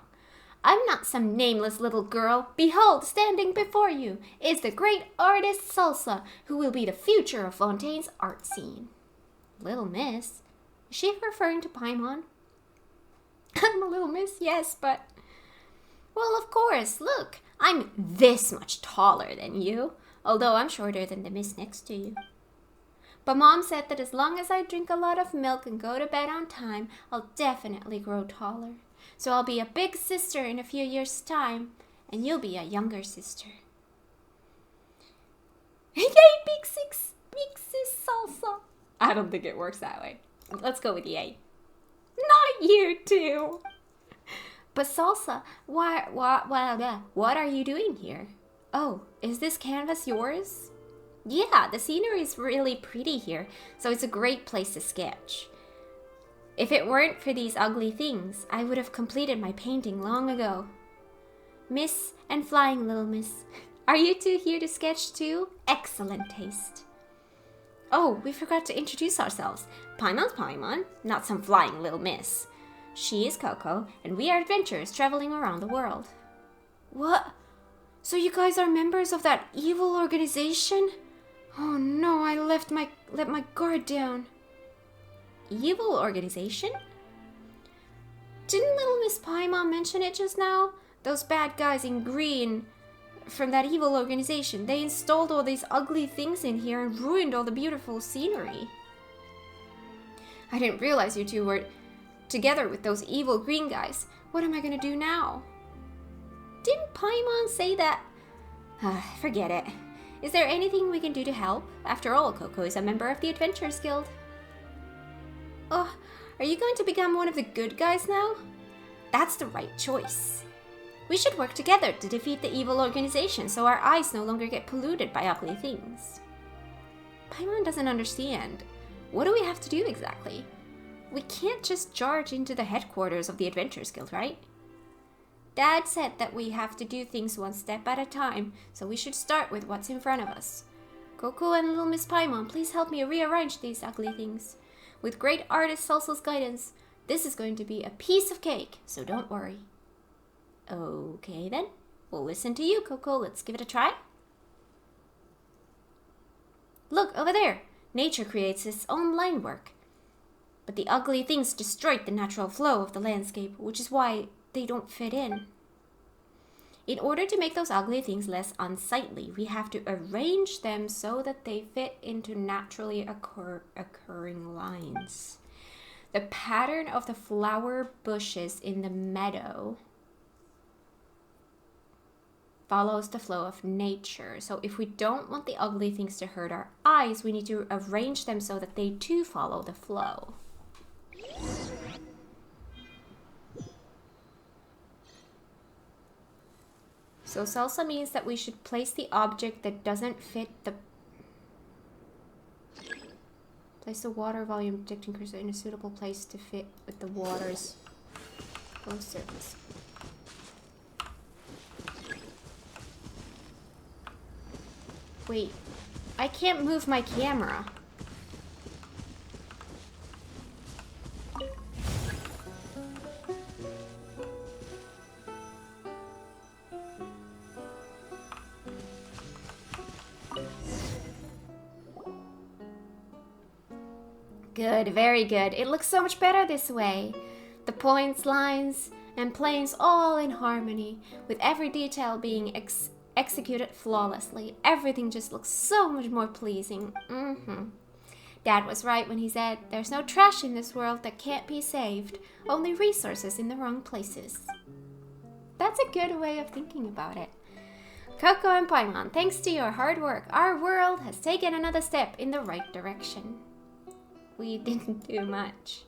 I'm not some nameless little girl. Behold, standing before you is the great artist Salsa, who will be the future of Fontaine's art scene. Little Miss? Is she referring to Paimon? I'm a little miss, yes, but... Well, of course, look, I'm this much taller than you, although I'm shorter than the miss next to you. But Mom said that as long as I drink a lot of milk and go to bed on time, I'll definitely grow taller. So I'll be a big sister in a few years' time, and you'll be a younger sister. Yay, big sis Salsa. I don't think it works that way. Let's go with yay. Not you too. But Salsa, what are you doing here? Oh, is this canvas yours? Yeah, the scenery is really pretty here, so it's a great place to sketch. If it weren't for these ugly things, I would have completed my painting long ago. Miss and Flying Little Miss, are you two here to sketch too? Excellent taste. Oh, we forgot to introduce ourselves. Paimon's Paimon, not some Flying Little Miss. She is Coco, and we are adventurers traveling around the world. What? So you guys are members of that evil organization? Oh no, I let my guard down. Evil organization? Didn't little Miss Paimon mention it just now? Those bad guys in green from that evil organization. They installed all these ugly things in here and ruined all the beautiful scenery. I didn't realize you two were together with those evil green guys. What am I gonna do now? Didn't Paimon say that? Forget it. Is there anything we can do to help? After all, Coco is a member of the Adventurers Guild. Oh, are you going to become one of the good guys now? That's the right choice. We should work together to defeat the evil organization so our eyes no longer get polluted by ugly things. Paimon doesn't understand. What do we have to do exactly? We can't just charge into the headquarters of the Adventurers Guild, right? Dad said that we have to do things one step at a time, so we should start with what's in front of us. Coco and little Miss Paimon, please help me rearrange these ugly things. With great artist Salsa's guidance, this is going to be a piece of cake, so don't worry. Okay then, we'll listen to you, Coco. Let's give it a try. Look, over there. Nature creates its own line work. But the ugly things destroyed the natural flow of the landscape, which is why they don't fit in. In order to make those ugly things less unsightly, we have to arrange them so that they fit into naturally occurring lines. The pattern of the flower bushes in the meadow follows the flow of nature. So if we don't want the ugly things to hurt our eyes, we need to arrange them so that they too follow the flow. So salsa means that we should place the object that doesn't fit the... Place the water volume detecting cursor in a suitable place to fit with the water's flow surface. Wait, I can't move my camera. Good, very good. It looks so much better this way. The points, lines, and planes all in harmony, with every detail being executed flawlessly. Everything just looks so much more pleasing. Dad was right when he said, there's no trash in this world that can't be saved, only resources in the wrong places. That's a good way of thinking about it. Coco and Paimon, thanks to your hard work, our world has taken another step in the right direction. We didn't do much.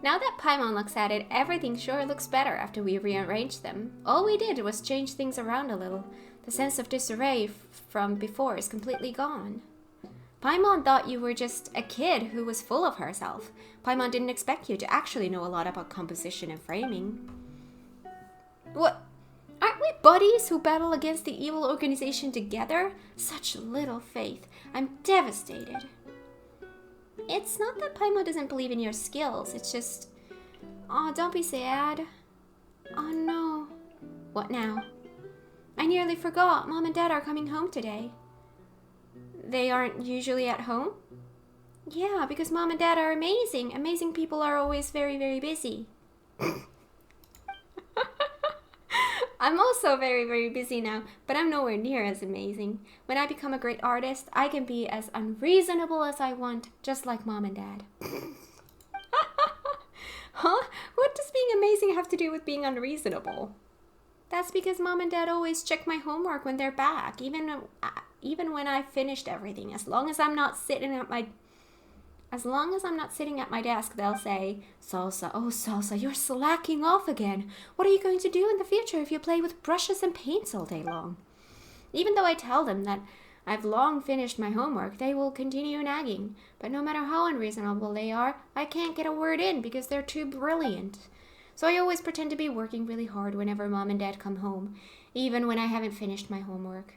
Now that Paimon looks at it, everything sure looks better after we rearranged them. All we did was change things around a little. The sense of disarray from before is completely gone. Paimon thought you were just a kid who was full of herself. Paimon didn't expect you to actually know a lot about composition and framing. What? Aren't we buddies who battle against the evil organization together? Such little faith. I'm devastated. It's not that Paimon doesn't believe in your skills. It's just... Oh, don't be sad. Oh no. What now? I nearly forgot. Mom and Dad are coming home today. They aren't usually at home? Yeah, because Mom and Dad are amazing. Amazing people are always very, very busy. I'm also very, very busy now, but I'm nowhere near as amazing. When I become a great artist, I can be as unreasonable as I want, just like Mom and Dad. Huh? What does being amazing have to do with being unreasonable? That's because Mom and Dad always check my homework when they're back, even when I've finished everything. As long as I'm not sitting at my desk, they'll say, Salsa, oh Salsa, you're slacking off again. What are you going to do in the future if you play with brushes and paints all day long? Even though I tell them that I've long finished my homework, they will continue nagging. But no matter how unreasonable they are, I can't get a word in because they're too brilliant. So I always pretend to be working really hard whenever Mom and Dad come home, even when I haven't finished my homework.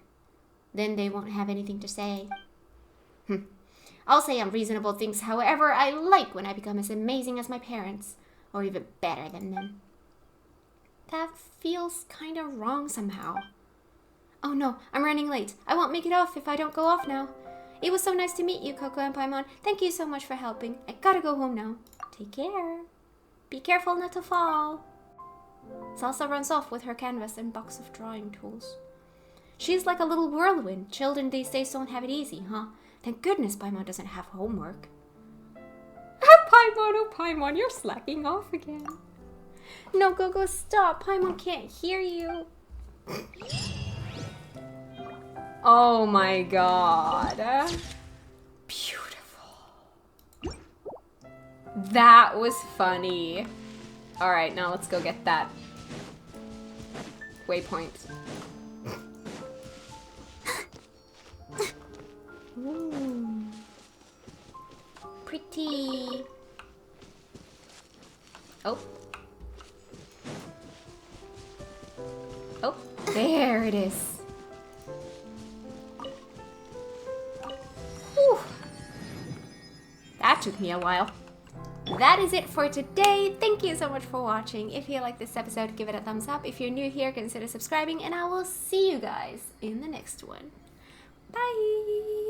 Then they won't have anything to say. I'll say unreasonable things however I like when I become as amazing as my parents, or even better than them. That feels kinda wrong somehow. Oh no, I'm running late. I won't make it off if I don't go off now. It was so nice to meet you, Coco and Paimon. Thank you so much for helping. I gotta go home now. Take care. Be careful not to fall. Salsa runs off with her canvas and box of drawing tools. She's like a little whirlwind. Children these days don't have it easy, huh? Thank goodness Paimon doesn't have homework. Paimon, oh Paimon, you're slacking off again. No, Gogo, stop. Paimon can't hear you. Oh my god. Beautiful. That was funny. Alright, now let's go get that waypoint. Ooh. Pretty. Oh. Oh, there it is. Whew. That took me a while. That is it for today. Thank you so much for watching. If you like this episode, give it a thumbs up. If you're new here, consider subscribing, and I will see you guys in the next one. Bye!